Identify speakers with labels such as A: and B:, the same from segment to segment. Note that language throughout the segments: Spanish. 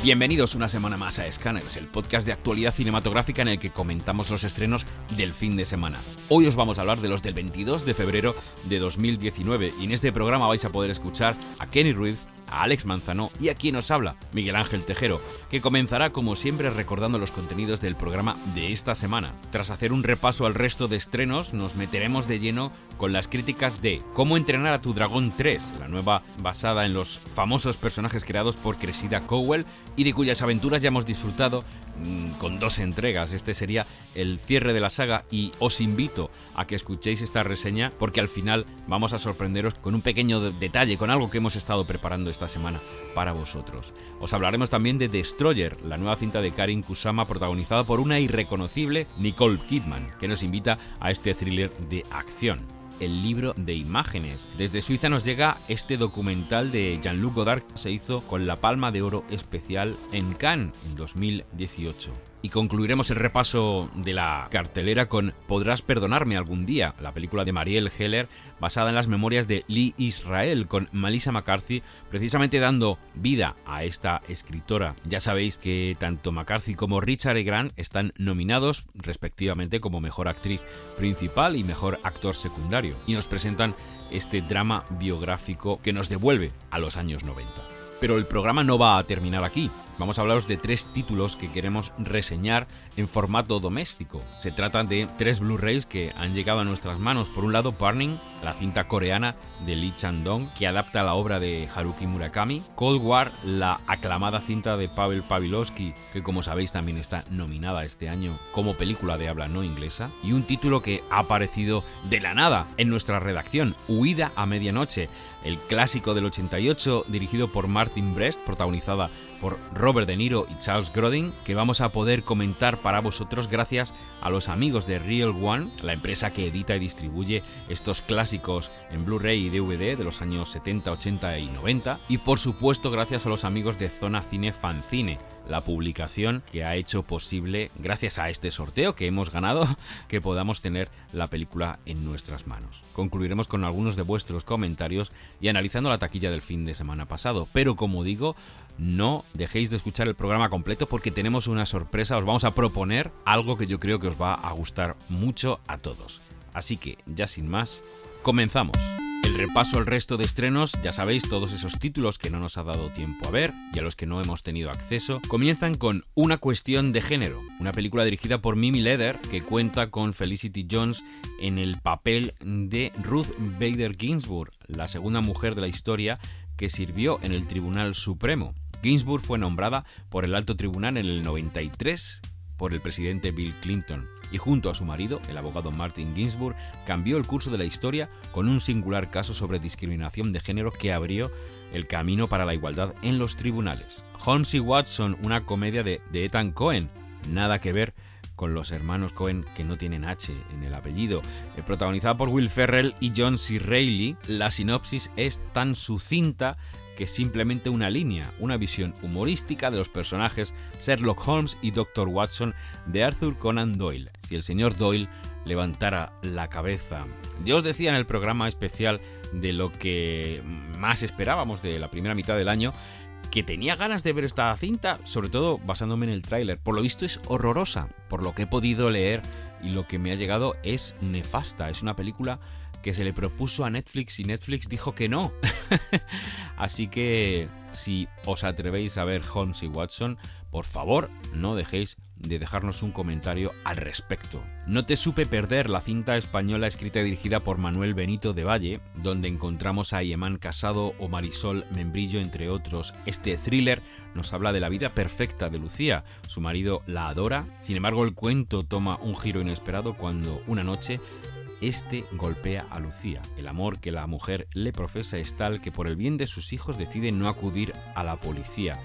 A: Bienvenidos una semana más a Scanners, el podcast de actualidad cinematográfica en el que comentamos los estrenos del fin de semana. Hoy os vamos a hablar de los del 22 de febrero de 2019 y en este programa vais a poder escuchar a Kenny Ruiz, a Alex Manzano y a quien os habla, Miguel Ángel Tejero, que comenzará como siempre recordando los contenidos del programa de esta semana. Tras hacer un repaso al resto de estrenos, nos meteremos de lleno con las críticas de Cómo entrenar a tu dragón 3, la nueva basada en los famosos personajes creados por Cressida Cowell y de cuyas aventuras ya hemos disfrutado con 2 entregas. Este sería el cierre de la saga y os invito a que escuchéis esta reseña porque al final vamos a sorprenderos con un pequeño detalle, con algo que hemos estado preparando esta semana para vosotros. Os hablaremos también de Destroyer, la nueva cinta de Karin Kusama protagonizada por una irreconocible Nicole Kidman, que nos invita a este thriller de acción. El libro de imágenes. Desde Suiza nos llega este documental de Jean-Luc Godard que se hizo con la Palma de Oro especial en Cannes en 2018. Y concluiremos el repaso de la cartelera con Podrás perdonarme algún día, la película de Marielle Heller basada en las memorias de Lee Israel, con Melissa McCarthy precisamente dando vida a esta escritora. Ya sabéis que tanto McCarthy como Richard E. Grant están nominados respectivamente como mejor actriz principal y mejor actor secundario y nos presentan este drama biográfico que nos devuelve a los años 90. Pero el programa no va a terminar aquí. Vamos a hablaros de 3 títulos que queremos reseñar en formato doméstico. Se trata de 3 Blu-rays que han llegado a nuestras manos. Por un lado, Burning, la cinta coreana de Lee Chang-dong, que adapta la obra de Haruki Murakami. Cold War, la aclamada cinta de Pavel Pawlikowski, que como sabéis también está nominada este año como película de habla no inglesa. Y un título que ha aparecido de la nada en nuestra redacción, Huida a medianoche, el clásico del 88 dirigido por Martin Brest, protagonizada por Robert De Niro y Charles Grodin, que vamos a poder comentar para vosotros gracias a los amigos de Real One, la empresa que edita y distribuye estos clásicos en Blu-ray y DVD de los años 70, 80 y 90, y por supuesto gracias a los amigos de Zona Cine Fancine, la publicación que ha hecho posible, gracias a este sorteo que hemos ganado, que podamos tener la película en nuestras manos. Concluiremos con algunos de vuestros comentarios y analizando la taquilla del fin de semana pasado, pero como digo, no dejéis de escuchar el programa completo porque tenemos una sorpresa. Os vamos a proponer algo que yo creo que os va a gustar mucho a todos. Así que, ya sin más, comenzamos. El repaso al resto de estrenos, ya sabéis, todos esos títulos que no nos ha dado tiempo a ver y a los que no hemos tenido acceso, comienzan con Una cuestión de género, una película dirigida por Mimi Leder que cuenta con Felicity Jones en el papel de Ruth Bader Ginsburg, la segunda mujer de la historia que sirvió en el Tribunal Supremo. Ginsburg fue nombrada por el Alto Tribunal en el 93 por el presidente Bill Clinton y junto a su marido, el abogado Martin Ginsburg, cambió el curso de la historia con un singular caso sobre discriminación de género que abrió el camino para la igualdad en los tribunales. Holmes y Watson, una comedia de Ethan Coen, nada que ver con los hermanos Coen que no tienen H en el apellido, protagonizada por Will Ferrell y John C. Reilly. La sinopsis es tan sucinta que simplemente una línea, una visión humorística de los personajes Sherlock Holmes y Dr. Watson de Arthur Conan Doyle. Si el señor Doyle levantara la cabeza. Yo os decía en el programa especial de lo que más esperábamos de la primera mitad del año, que tenía ganas de ver esta cinta, sobre todo basándome en el tráiler. Por lo visto es horrorosa, por lo que he podido leer y lo que me ha llegado es nefasta. Es una película que se le propuso a Netflix y Netflix dijo que no. Así que si os atrevéis a ver Holmes y Watson, por favor no dejéis de dejarnos un comentario al respecto. No te supe perder, la cinta española escrita y dirigida por Manuel Benito de Valle, donde encontramos a Yeman Casado o Marisol Membrillo, entre otros. Este thriller nos habla de la vida perfecta de Lucía. Su marido la adora, sin embargo el cuento toma un giro inesperado cuando una noche este golpea a Lucía. El amor que la mujer le profesa es tal que por el bien de sus hijos decide no acudir a la policía.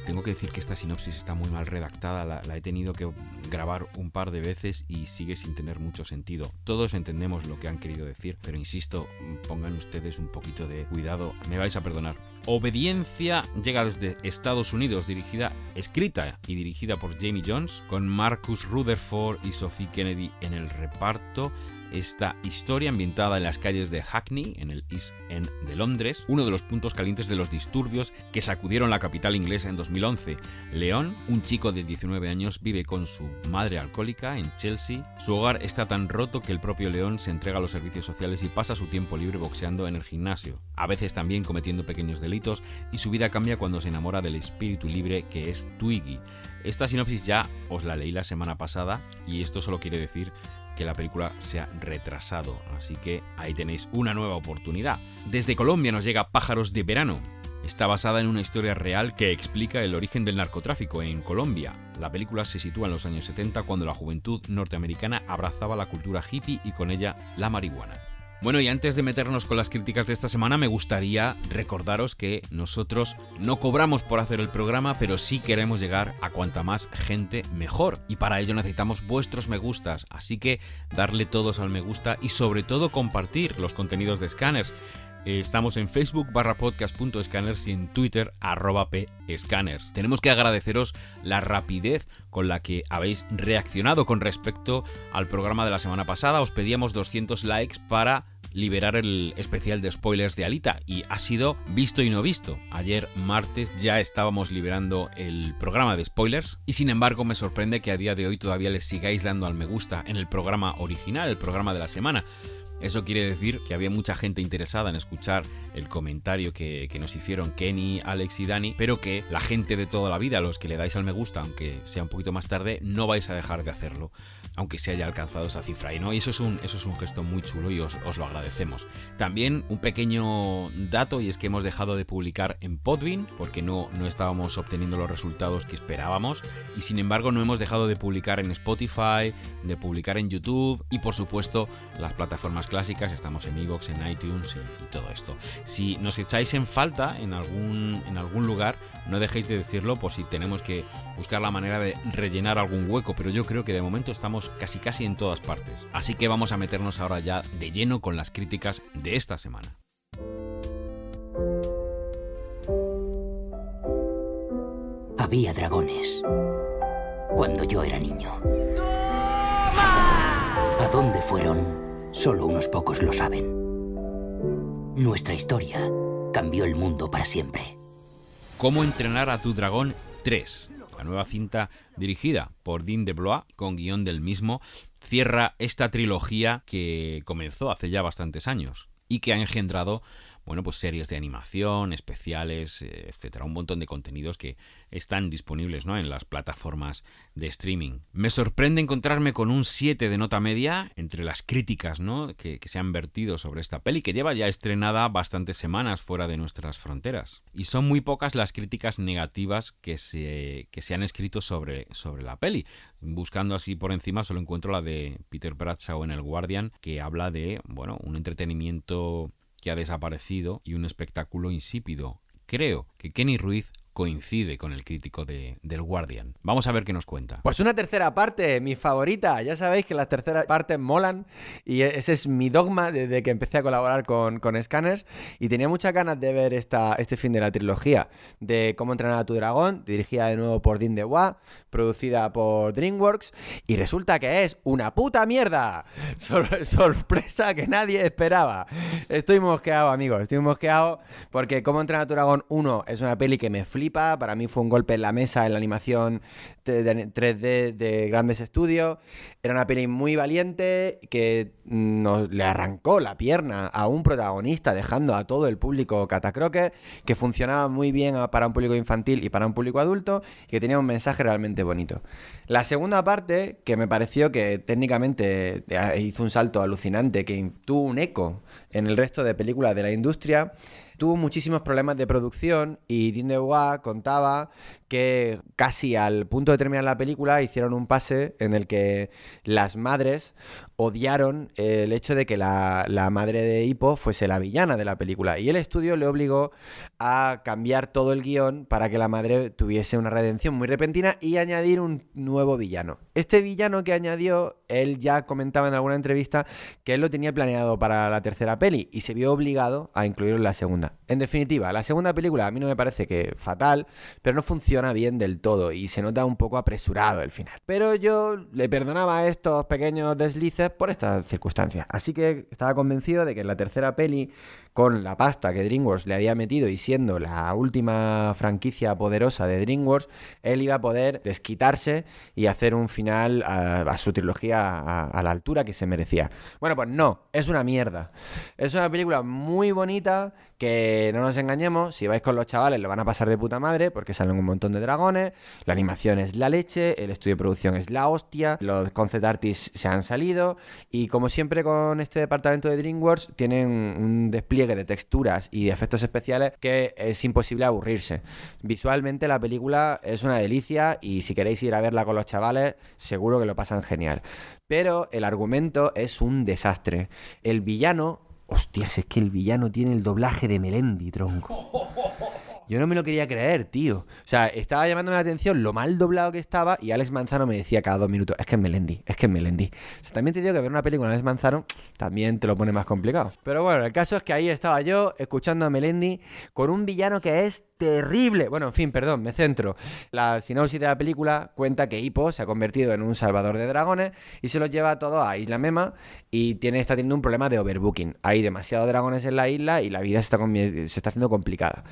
A: Tengo que decir que esta sinopsis está muy mal redactada, la he tenido que grabar un par de veces y sigue sin tener mucho sentido. Todos entendemos lo que han querido decir, pero insisto, pongan ustedes un poquito de cuidado, me vais a perdonar. Obediencia llega desde Estados Unidos, escrita y dirigida por Jamie Jones, con Marcus Rutherford y Sophie Kennedy en el reparto. esta historia ambientada en las calles de Hackney, en el East End de Londres, uno de los puntos calientes de los disturbios que sacudieron la capital inglesa en 2011. Leon, un chico de 19 años, vive con su madre alcohólica en Chelsea. Su hogar está tan roto que el propio Leon se entrega a los servicios sociales y pasa su tiempo libre boxeando en el gimnasio, a veces también cometiendo pequeños delitos, y su vida cambia cuando se enamora del espíritu libre que es Twiggy. Esta sinopsis ya os la leí la semana pasada y esto solo quiere decir que la película se ha retrasado, así que ahí tenéis una nueva oportunidad. Desde Colombia nos llega Pájaros de Verano. Está basada en una historia real que explica el origen del narcotráfico en Colombia. La película se sitúa en los años 70, cuando la juventud norteamericana abrazaba la cultura hippie y con ella la marihuana. Bueno, y antes de meternos con las críticas de esta semana, me gustaría recordaros que nosotros no cobramos por hacer el programa, pero sí queremos llegar a cuanta más gente mejor. Y para ello necesitamos vuestros me gustas, así que darle todos al me gusta y sobre todo compartir los contenidos de Scanners. Estamos en Facebook /podcast.scanners y en Twitter @pscanners. Tenemos que agradeceros la rapidez con la que habéis reaccionado con respecto al programa de la semana pasada. Os pedíamos 200 likes para liberar el especial de spoilers de Alita y ha sido visto y no visto. Ayer martes ya estábamos liberando el programa de spoilers y sin embargo me sorprende que a día de hoy todavía les sigáis dando al me gusta en el programa original, el programa de la semana. Eso quiere decir que había mucha gente interesada en escuchar el comentario que nos hicieron Kenny, Alex y Dani, pero que la gente de toda la vida, los que le dais al me gusta, aunque sea un poquito más tarde, no vais a dejar de hacerlo, aunque se haya alcanzado esa cifra. Y eso es un gesto muy chulo y os lo agradecemos. También un pequeño dato, y es que hemos dejado de publicar en Podbean porque no estábamos obteniendo los resultados que esperábamos, y sin embargo no hemos dejado de publicar en Spotify, de publicar en YouTube y por supuesto las plataformas clásicas. Estamos en iVoox, en iTunes y todo esto. Si nos echáis en falta en algún lugar, no dejéis de decirlo por si tenemos que buscar la manera de rellenar algún hueco, pero yo creo que de momento estamos casi en todas partes. Así que vamos a meternos ahora ya de lleno con las críticas de esta semana.
B: Había dragones cuando yo era niño.
C: ¡Toma!
B: ¿A dónde fueron? Solo unos pocos lo saben. Nuestra historia cambió el mundo para siempre.
A: ¿Cómo entrenar a tu dragón 3? La nueva cinta dirigida por Dean DeBlois, con guión del mismo, cierra esta trilogía que comenzó hace ya bastantes años y que ha engendrado, pues series de animación, especiales, etcétera, un montón de contenidos que están disponibles, ¿no?, en las plataformas de streaming. Me sorprende encontrarme con un 7 de nota media entre las críticas, ¿no?, que se han vertido sobre esta peli, que lleva ya estrenada bastantes semanas fuera de nuestras fronteras. Y son muy pocas las críticas negativas que se han escrito sobre la peli. Buscando así por encima solo encuentro la de Peter Bradshaw en El Guardian, que habla de, un entretenimiento que ha desaparecido y un espectáculo insípido. Creo que Kenny Ruiz coincide con el crítico del Guardian. Vamos a ver qué nos cuenta.
C: Pues una tercera parte, mi favorita. Ya sabéis que las terceras partes molan y ese es mi dogma desde que empecé a colaborar con Scanners, y tenía muchas ganas de ver este fin de la trilogía de Cómo entrenar a tu dragón, dirigida de nuevo por Dean DeBlois, producida por DreamWorks, y resulta que es una puta mierda. Sorpresa que nadie esperaba. Estoy mosqueado, amigos, porque Cómo entrenar a tu dragón 1 es una peli que me flipa. Para mí fue un golpe en la mesa en la animación 3D de grandes estudios. Era una peli muy valiente que le arrancó la pierna a un protagonista, dejando a todo el público catacroque, que funcionaba muy bien para un público infantil y para un público adulto, y que tenía un mensaje realmente bonito. La segunda parte, que me pareció que técnicamente hizo un salto alucinante, que tuvo un eco en el resto de películas de la industria, tuvo muchísimos problemas de producción, y Dean DeBlois contaba que casi al punto de terminar la película hicieron un pase en el que las madres odiaron el hecho de que la madre de Hippo fuese la villana de la película, y el estudio le obligó a cambiar todo el guión para que la madre tuviese una redención muy repentina y añadir un nuevo villano. Este villano que añadió, él ya comentaba en alguna entrevista que él lo tenía planeado para la tercera peli y se vio obligado a incluirlo en la segunda. película. En definitiva, la segunda película a mí no me parece que fatal, pero no funciona bien del todo y se nota un poco apresurado el final. Pero yo le perdonaba estos pequeños deslices por estas circunstancias. Así que estaba convencido de que en la tercera peli, con la pasta que DreamWorks le había metido y siendo la última franquicia poderosa de DreamWorks, él iba a poder desquitarse y hacer un final a su trilogía a la altura que se merecía. Bueno, pues no, es una mierda. Es una película muy bonita que, no nos engañemos, si vais con los chavales lo van a pasar de puta madre porque salen un montón de dragones, la animación es la leche, el estudio de producción es la hostia, los concept artists se han salido y como siempre con este departamento de DreamWorks tienen un despliegue de texturas y de efectos especiales que es imposible aburrirse. Visualmente la película es una delicia y si queréis ir a verla con los chavales seguro que lo pasan genial. Pero el argumento es un desastre. El villano... Hostias, es que el villano tiene el doblaje de Melendi, tronco. Yo no me lo quería creer, tío. O sea, estaba llamándome la atención lo mal doblado que estaba y Alex Manzano me decía cada 2 minutos, es que es Melendi, es que es Melendi. O sea, también te digo que ver una película de Alex Manzano también te lo pone más complicado. Pero bueno, el caso es que ahí estaba yo escuchando a Melendi con un villano que es terrible. Bueno, en fin, perdón, me centro. La sinopsis de la película cuenta que Hippo se ha convertido en un salvador de dragones y se los lleva todo a Isla Mema y está teniendo un problema de overbooking. Hay demasiados dragones en la isla y la vida se está haciendo complicada.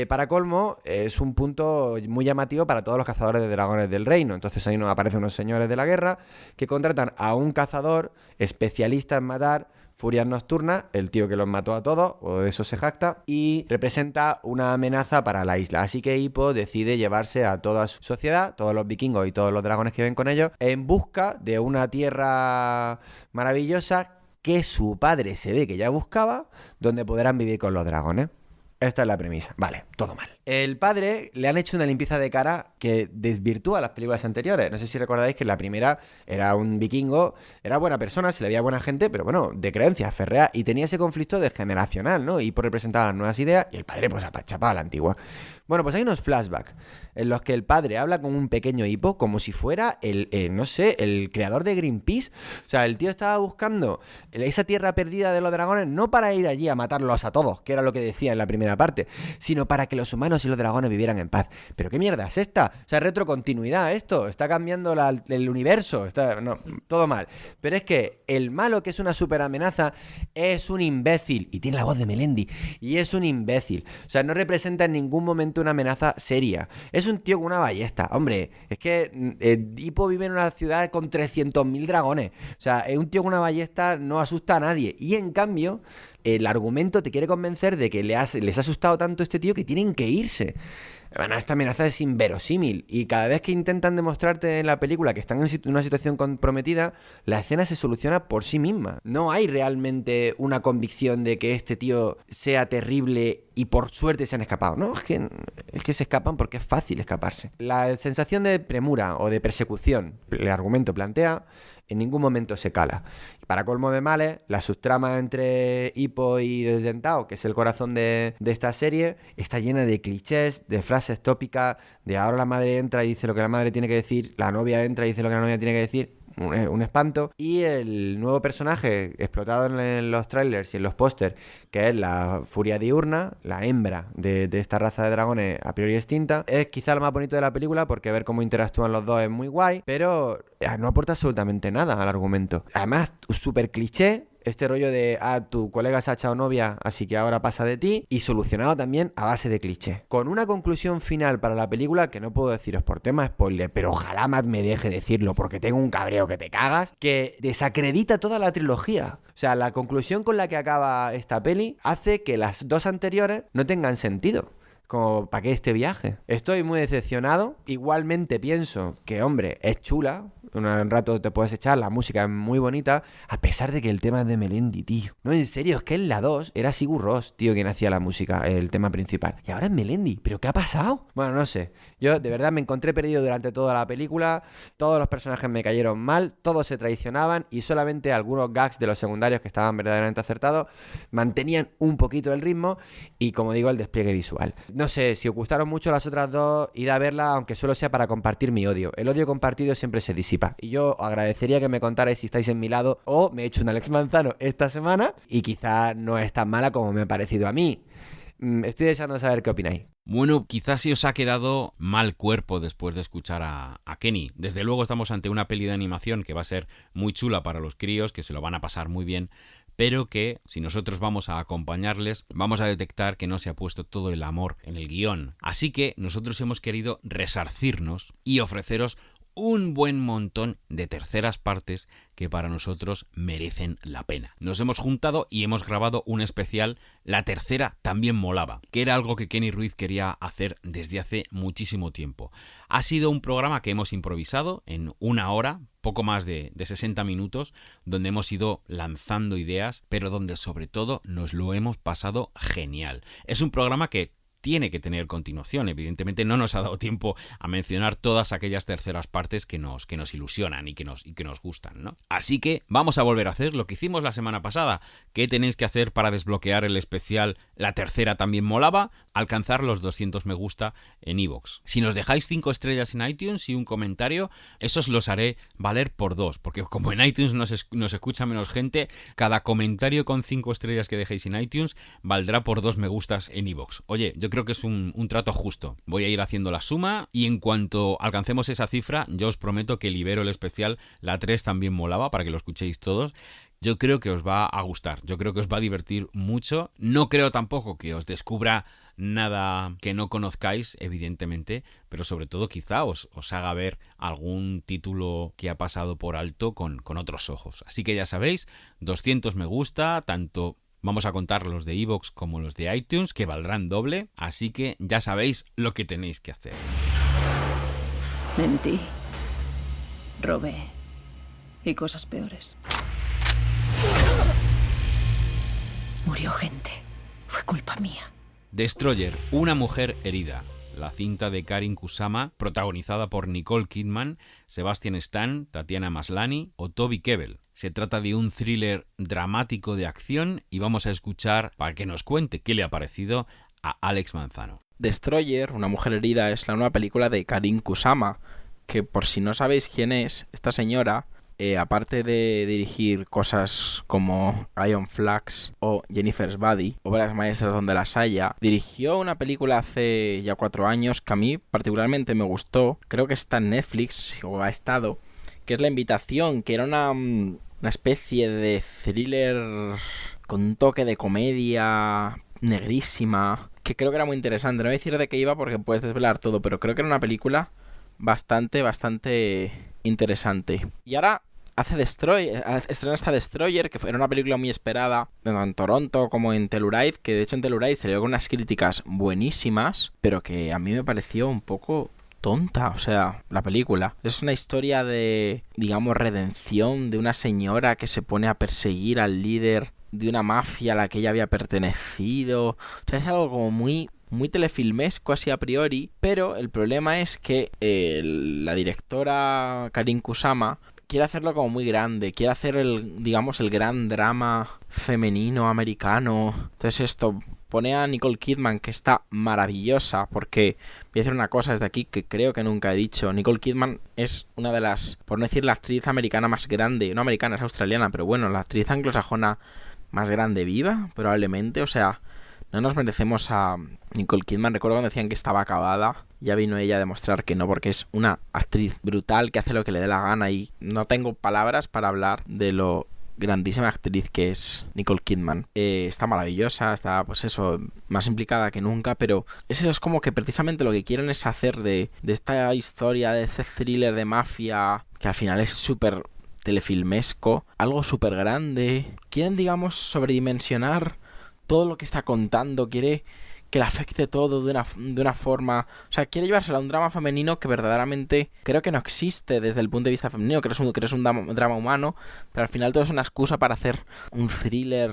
C: Para colmo, es un punto muy llamativo para todos los cazadores de dragones del reino. Entonces ahí nos aparecen unos señores de la guerra que contratan a un cazador especialista en matar furias nocturnas, el tío que los mató a todos, o de eso se jacta, y representa una amenaza para la isla. Así que Hippo decide llevarse a toda su sociedad, todos los vikingos y todos los dragones que ven con ellos, en busca de una tierra maravillosa que su padre se ve que ya buscaba, donde podrán vivir con los dragones. Esta es la premisa. Vale, todo mal. El padre le han hecho una limpieza de cara que desvirtúa las películas anteriores. No sé si recordáis que en la primera era un vikingo, era buena persona, se le veía buena gente, pero bueno, de creencias férreas y tenía ese conflicto de generacional, ¿no? Y por representar las nuevas ideas y el padre pues chapaba a la antigua. Bueno, pues hay unos flashbacks en los que el padre habla con un pequeño Hippo como si fuera no sé, el creador de Greenpeace. O sea, el tío estaba buscando esa tierra perdida de los dragones no para ir allí a matarlos a todos, que era lo que decía en la primera parte, sino para que los humanos y los dragones vivieran en paz. ¿Pero qué mierda es esta? O sea, retrocontinuidad esto, está cambiando el universo, no, todo mal. Pero es que el malo, que es una super amenaza, es un imbécil, y tiene la voz de Melendi, y es un imbécil. O sea, no representa en ningún momento una amenaza seria. Es un tío con una ballesta. Hombre, es que Hippo vive en una ciudad con 300.000 dragones. O sea, un tío con una ballesta no asusta a nadie. Y en cambio, el argumento te quiere convencer de que les ha asustado tanto a este tío que tienen que irse. Bueno, esta amenaza es inverosímil y cada vez que intentan demostrarte en la película que están en una situación comprometida, la escena se soluciona por sí misma. No hay realmente una convicción de que este tío sea terrible y por suerte se han escapado. No, es que se escapan porque es fácil escaparse. La sensación de premura o de persecución, el argumento plantea, en ningún momento se cala. Para colmo de males, la subtrama entre Hippo y Desdentado, que es el corazón de esta serie, está llena de clichés, de frases tópicas, de ahora la madre entra y dice lo que la madre tiene que decir, la novia entra y dice lo que la novia tiene que decir. Un espanto. Y el nuevo personaje explotado en los trailers y en los pósters, que es la Furia Diurna, la hembra de esta raza de dragones a priori extinta, es quizá lo más bonito de la película porque ver cómo interactúan los dos es muy guay, pero no aporta absolutamente nada al argumento. Además, súper cliché. Este rollo de, tu colega se ha echado novia, así que ahora pasa de ti, y solucionado también a base de cliché. Con una conclusión final para la película que no puedo deciros por tema spoiler, pero ojalá Matt me deje decirlo porque tengo un cabreo que te cagas, que desacredita toda la trilogía. O sea, la conclusión con la que acaba esta peli hace que las dos anteriores no tengan sentido. Como, ¿para qué este viaje? Estoy muy decepcionado. Igualmente pienso que, hombre, es chula. Un rato te puedes echar, la música es muy bonita, a pesar de que el tema es de Melendi, tío. No, en serio, es que en la 2 era Sigur Rós, tío, quien hacía la música, el tema principal. Y ahora es Melendi. ¿Pero qué ha pasado? Bueno, no sé. Yo de verdad me encontré perdido durante toda la película. Todos los personajes me cayeron mal, todos se traicionaban y solamente algunos gags de los secundarios que estaban verdaderamente acertados mantenían un poquito el ritmo y, como digo, el despliegue visual. No sé, si os gustaron mucho las otras dos, id a verla, aunque solo sea para compartir mi odio. El odio compartido siempre se disipa. Y yo agradecería que me contarais si estáis en mi lado o me he hecho un Alex Manzano esta semana y quizá no es tan mala como me ha parecido a mí. Estoy deseando saber qué opináis.
A: Bueno, quizás si os ha quedado mal cuerpo después de escuchar a Kenny. Desde luego estamos ante una peli de animación que va a ser muy chula para los críos, que se lo van a pasar muy bien, pero que si nosotros vamos a acompañarles, vamos a detectar que no se ha puesto todo el amor en el guión. Así que nosotros hemos querido resarcirnos y ofreceros un buen montón de terceras partes que para nosotros merecen la pena. Nos hemos juntado y hemos grabado un especial, La tercera también molaba, que era algo que Kenny Ruiz quería hacer desde hace muchísimo tiempo. Ha sido un programa que hemos improvisado en una hora, poco más de 60 minutos, donde hemos ido lanzando ideas, pero donde sobre todo nos lo hemos pasado genial. Es un programa que tiene que tener continuación. Evidentemente no nos ha dado tiempo a mencionar todas aquellas terceras partes que nos ilusionan y que nos gustan, ¿no? Así que vamos a volver a hacer lo que hicimos la semana pasada. ¿Qué tenéis que hacer para desbloquear el especial La tercera también molaba? Alcanzar los 200 me gusta en iVoox. Si nos dejáis 5 estrellas en iTunes y un comentario, esos los haré valer por 2, porque como en iTunes nos escucha menos gente, cada comentario con 5 estrellas que dejéis en iTunes valdrá por 2 me gustas en iVoox. Oye, yo creo que es un trato justo. Voy a ir haciendo la suma y en cuanto alcancemos esa cifra, yo os prometo que libero el especial La 3 también molaba para que lo escuchéis todos. Yo creo que os va a gustar, yo creo que os va a divertir mucho. No creo tampoco que os descubra nada que no conozcáis, evidentemente, pero sobre todo quizá os haga ver algún título que ha pasado por alto con otros ojos. Así que ya sabéis, 200 me gusta, tanto vamos a contar los de iVoox como los de iTunes, que valdrán doble, así que ya sabéis lo que tenéis que hacer.
D: Mentí, robé y cosas peores. Murió gente. Fue culpa mía.
A: Destroyer, una mujer herida. La cinta de Karin Kusama, protagonizada por Nicole Kidman, Sebastian Stan, Tatiana Maslany o Toby Kebbell. Se trata de un thriller dramático de acción y vamos a escuchar para que nos cuente qué le ha parecido a Alex Manzano.
E: Destroyer, una mujer herida, es la nueva película de Karin Kusama, que por si no sabéis quién es, esta señora, aparte de dirigir cosas como Iron Flags o Jennifer's Body, obras maestras donde las haya, dirigió una película hace ya 4 años que a mí particularmente me gustó, creo que está en Netflix o ha estado, que es La Invitación, que era una especie de thriller con un toque de comedia negrísima, que creo que era muy interesante. No voy a decir de qué iba porque puedes desvelar todo, pero creo que era una película bastante interesante. Y ahora estrena esta Destroyer, que era una película muy esperada tanto en Toronto como en Telluride, que de hecho en Telluride se le dio con unas críticas buenísimas, pero que a mí me pareció un poco tonta, o sea, la película. Es una historia de, digamos, redención de una señora que se pone a perseguir al líder de una mafia a la que ella había pertenecido. O sea, es algo como muy telefilmesco así a priori, pero el problema es que la directora Karin Kusama quiere hacerlo como muy grande, quiere hacer el gran drama femenino americano. Entonces esto pone a Nicole Kidman, que está maravillosa, porque voy a decir una cosa desde aquí que creo que nunca he dicho. Nicole Kidman es una de las, por no decir la actriz americana más grande, no americana, es australiana, pero bueno, la actriz anglosajona más grande viva, probablemente. O sea, no nos merecemos a Nicole Kidman. Recuerdo cuando decían que estaba acabada, ya vino ella a demostrar que no, porque es una actriz brutal que hace lo que le dé la gana, y no tengo palabras para hablar de lo grandísima actriz que es Nicole Kidman. Está maravillosa, está pues eso, más implicada que nunca, pero eso es como que precisamente lo que quieren es hacer de esta historia, de este thriller de mafia, que al final es súper telefilmesco, algo súper grande. Quieren, digamos, sobredimensionar todo lo que está contando, quiere que le afecte todo de una forma. O sea, quiere llevárselo a un drama femenino que verdaderamente creo que no existe desde el punto de vista femenino, que es un drama humano, pero al final todo es una excusa para hacer un thriller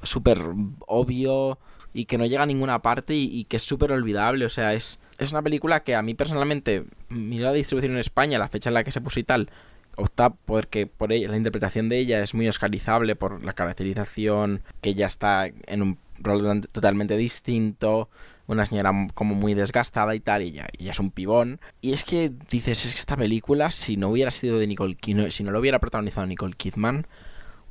E: súper obvio y que no llega a ninguna parte y que es súper olvidable. O sea, es una película que a mí personalmente, mira la distribución en España, la fecha en la que se puso y tal, opta porque por ella, la interpretación de ella es muy oscarizable por la caracterización, que ella está en un rol totalmente distinto, una señora como muy desgastada y tal, y ella es un pibón. Y es que dices, es que esta película, si no hubiera sido de Nicole Kidman, si no lo hubiera protagonizado Nicole Kidman,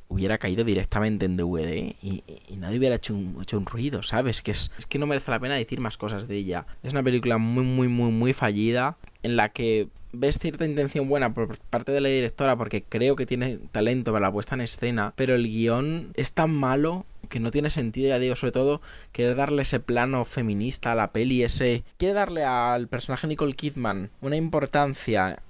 E: hubiera caído directamente en DVD y nadie hubiera hecho un ruido, ¿sabes? Es que no merece la pena decir más cosas de ella. Es una película muy, muy, muy, muy fallida, en la que ves cierta intención buena por parte de la directora, porque creo que tiene talento para la puesta en escena, pero el guión es tan malo que no tiene sentido, ya digo, sobre todo querer darle ese plano feminista a la peli, quiere darle al personaje Nicole Kidman una importancia,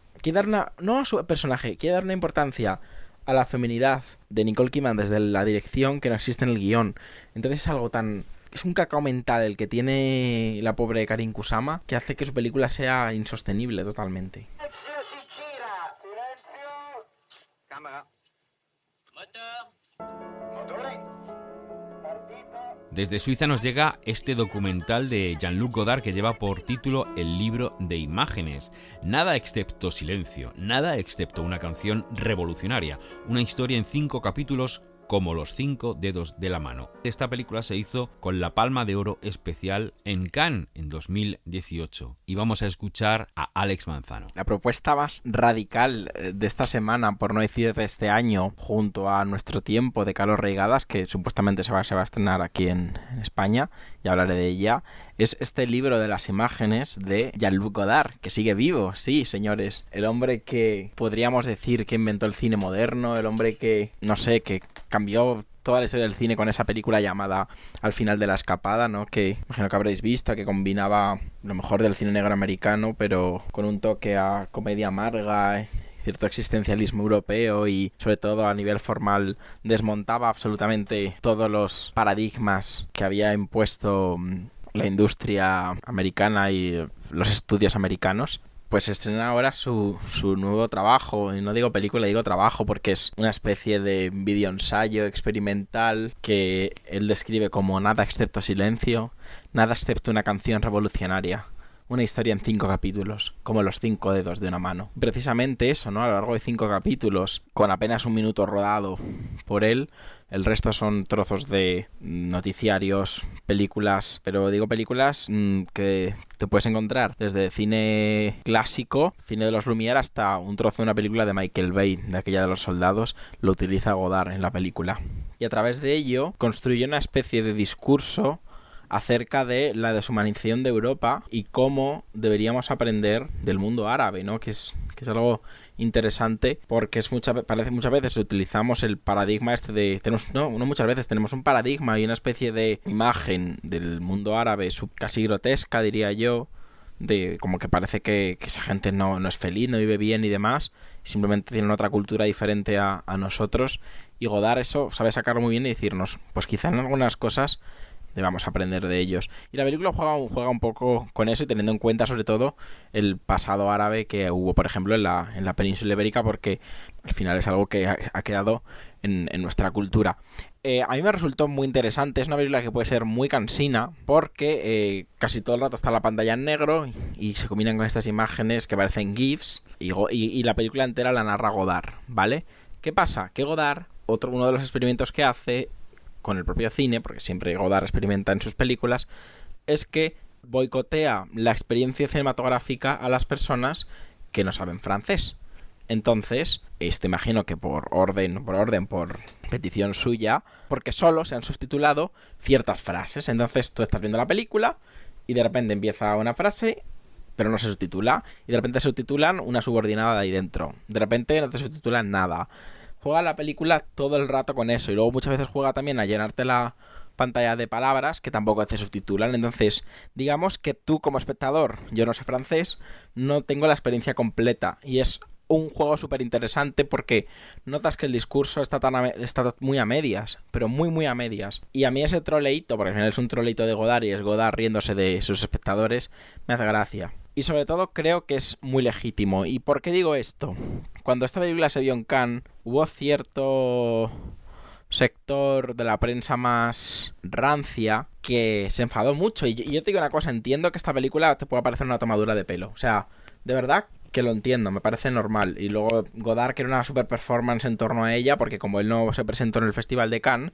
E: no a su personaje, quiere dar una importancia a la feminidad de Nicole Kidman desde la dirección que no existe en el guión. Entonces es algo tan... Es un cacao mental el que tiene la pobre Karin Kusama, que hace que su película sea insostenible totalmente.
A: Desde Suiza nos llega este documental de Jean-Luc Godard que lleva por título El libro de imágenes. Nada excepto silencio, nada excepto una canción revolucionaria, una historia en 5 capítulos como los 5 dedos de la mano. Esta película se hizo con la Palma de Oro especial en Cannes en 2018. Y vamos a escuchar a Alex Manzano.
E: La propuesta más radical de esta semana, por no decir de este año, junto a Nuestro tiempo de Carlos Reigadas, que supuestamente se va a estrenar aquí en España, y hablaré de ella, es este libro de las imágenes de Jean-Luc Godard, que sigue vivo, sí, señores. El hombre que podríamos decir que inventó el cine moderno, el hombre que, no sé, que cambió toda la historia del cine con esa película llamada Al final de la escapada, ¿no? Que imagino que habréis visto, que combinaba lo mejor del cine negro americano, pero con un toque a comedia amarga, cierto existencialismo europeo, y sobre todo a nivel formal desmontaba absolutamente todos los paradigmas que había impuesto la industria americana y los estudios americanos. Pues estrena ahora su nuevo trabajo, y no digo película, digo trabajo, porque es una especie de videoensayo experimental que él describe como nada excepto silencio, nada excepto una canción revolucionaria. Una historia en 5 capítulos, como los 5 dedos de una mano. Precisamente eso, ¿no? A lo largo de 5 capítulos, con apenas 1 minuto rodado por él, el resto son trozos de noticiarios, películas, pero digo películas que te puedes encontrar desde cine clásico, cine de los Lumière, hasta un trozo de una película de Michael Bay, de aquella de los soldados, lo utiliza Godard en la película. Y a través de ello construye una especie de discurso acerca de la deshumanización de Europa y cómo deberíamos aprender del mundo árabe, ¿no? Que es interesante, porque parece muchas veces utilizamos el paradigma muchas veces tenemos un paradigma y una especie de imagen del mundo árabe casi grotesca, diría yo, de como que parece que esa gente no es feliz, no vive bien y demás, simplemente tienen otra cultura diferente a nosotros, y Godard eso sabe sacarlo muy bien y decirnos, pues quizá en algunas cosas debamos aprender de ellos. Y la película juega un poco con eso, y teniendo en cuenta sobre todo el pasado árabe que hubo, por ejemplo, en la península ibérica, porque al final es algo que ha quedado en nuestra cultura. A mí me resultó muy interesante. Es una película que puede ser muy cansina, porque casi todo el rato está la pantalla en negro y se combinan con estas imágenes que parecen GIFs, y la película entera la narra Godard, ¿vale? ¿Qué pasa? Que Godard, uno de los experimentos que hace con el propio cine, porque siempre Godard experimenta en sus películas, es que boicotea la experiencia cinematográfica a las personas que no saben francés. Entonces, imagino que por petición suya, porque solo se han subtitulado ciertas frases. Entonces tú estás viendo la película y de repente empieza una frase, pero no se subtitula, y de repente se subtitulan una subordinada de ahí dentro. De repente no te subtitulan nada. Juega la película todo el rato con eso, y luego muchas veces juega también a llenarte la pantalla de palabras que tampoco se subtitulan. Entonces, digamos que tú como espectador, yo no sé francés, no tengo la experiencia completa, y es un juego súper interesante porque notas que el discurso está muy a medias, pero muy muy a medias. Y a mí ese troleíto, porque al final es un troleíto de Godard y es Godard riéndose de sus espectadores, me hace gracia. Y sobre todo creo que es muy legítimo. ¿Y por qué digo esto? Cuando esta película se dio en Cannes, hubo cierto sector de la prensa más rancia que se enfadó mucho. Y yo te digo una cosa, entiendo que esta película te pueda parecer una tomadura de pelo. O sea, de verdad que lo entiendo, me parece normal. Y luego Godard, que era una super performance en torno a ella, porque como él no se presentó en el Festival de Cannes,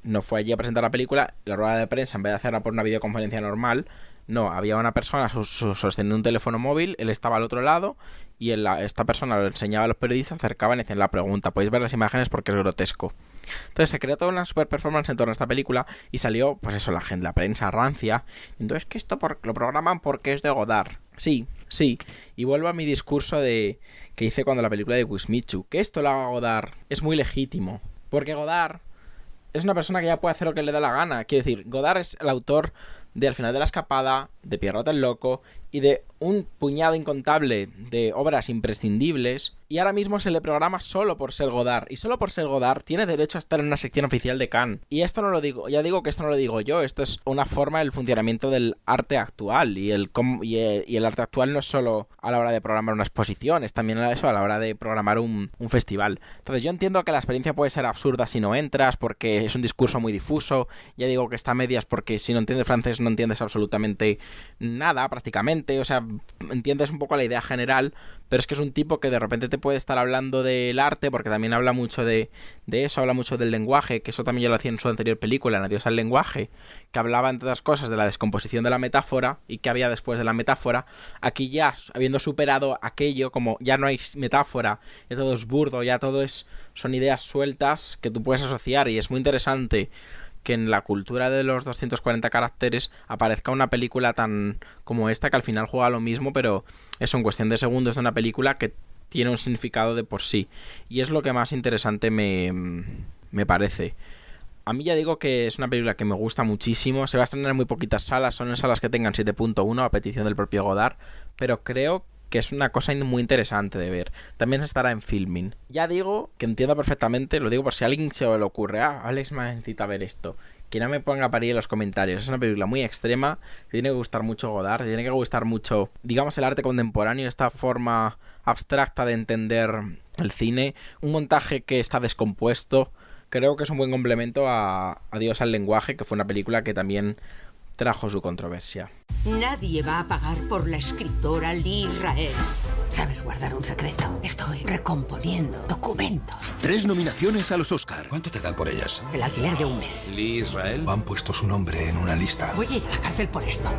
E: no fue allí a presentar la película, la rueda de prensa, en vez de hacerla por una videoconferencia normal, no, había una persona sosteniendo un teléfono móvil, él estaba al otro lado y esta persona lo enseñaba a los periodistas, acercaban y hacían la pregunta. Podéis ver las imágenes porque es grotesco. Entonces se creó toda una super performance en torno a esta película y salió, pues eso, la prensa rancia. Entonces, que esto lo programan porque es de Godard. Sí. Y vuelvo a mi discurso que hice cuando la película de Wismichu. Que esto lo haga Godard es muy legítimo. Porque Godard es una persona que ya puede hacer lo que le da la gana. Quiero decir, Godard es el autor de Al final de la escapada, de Pierrot el loco y de un puñado incontable de obras imprescindibles, y ahora mismo se le programa solo por ser Godard, y solo por ser Godard tiene derecho a estar en una sección oficial de Cannes. Y esto no lo digo, ya digo que esto no lo digo yo, esto es una forma del funcionamiento del arte actual, y el arte actual no es solo a la hora de programar una exposición, es también a la hora de programar un festival. Entonces yo entiendo que la experiencia puede ser absurda si no entras, porque es un discurso muy difuso, ya digo que está a medias porque si no entiendes francés no entiendes absolutamente nada prácticamente, o sea, entiendes un poco la idea general, pero es que es un tipo que de repente te puede estar hablando del arte, porque también habla mucho de eso, habla mucho del lenguaje, que eso también ya lo hacía en su anterior película, en Adiós al lenguaje, que hablaba entre otras cosas de la descomposición de la metáfora y qué había después de la metáfora. Aquí ya, habiendo superado aquello, como ya no hay metáfora, ya todo es burdo, ya todo son ideas sueltas que tú puedes asociar, y es muy interesante que en la cultura de los 240 caracteres aparezca una película tan como esta, que al final juega lo mismo, pero eso en cuestión de segundos de una película que tiene un significado de por sí. Y es lo que más interesante me parece. A mí ya digo que es una película que me gusta muchísimo. Se va a estrenar en muy poquitas salas, son en salas que tengan 7.1 a petición del propio Godard, pero creo que es una cosa muy interesante de ver. También estará en Filmin. Ya digo que entiendo perfectamente, lo digo por si a alguien se le ocurre, Alex me necesita ver esto, que no me ponga a parir en los comentarios. Es una película muy extrema, te tiene que gustar mucho Godard, te tiene que gustar mucho, digamos, el arte contemporáneo, esta forma abstracta de entender el cine, un montaje que está descompuesto. Creo que es un buen complemento a Adiós al lenguaje, que fue una película que también trajo su controversia.
F: Nadie va a pagar por la escritora Lee Israel. ¿Sabes guardar un secreto? Estoy recomponiendo documentos.
G: 3 nominaciones a los Oscar. ¿Cuánto te dan por ellas?
F: El alquiler de un mes.
G: Lee Israel. Han puesto su nombre en una lista.
F: Voy a ir a la cárcel por esto.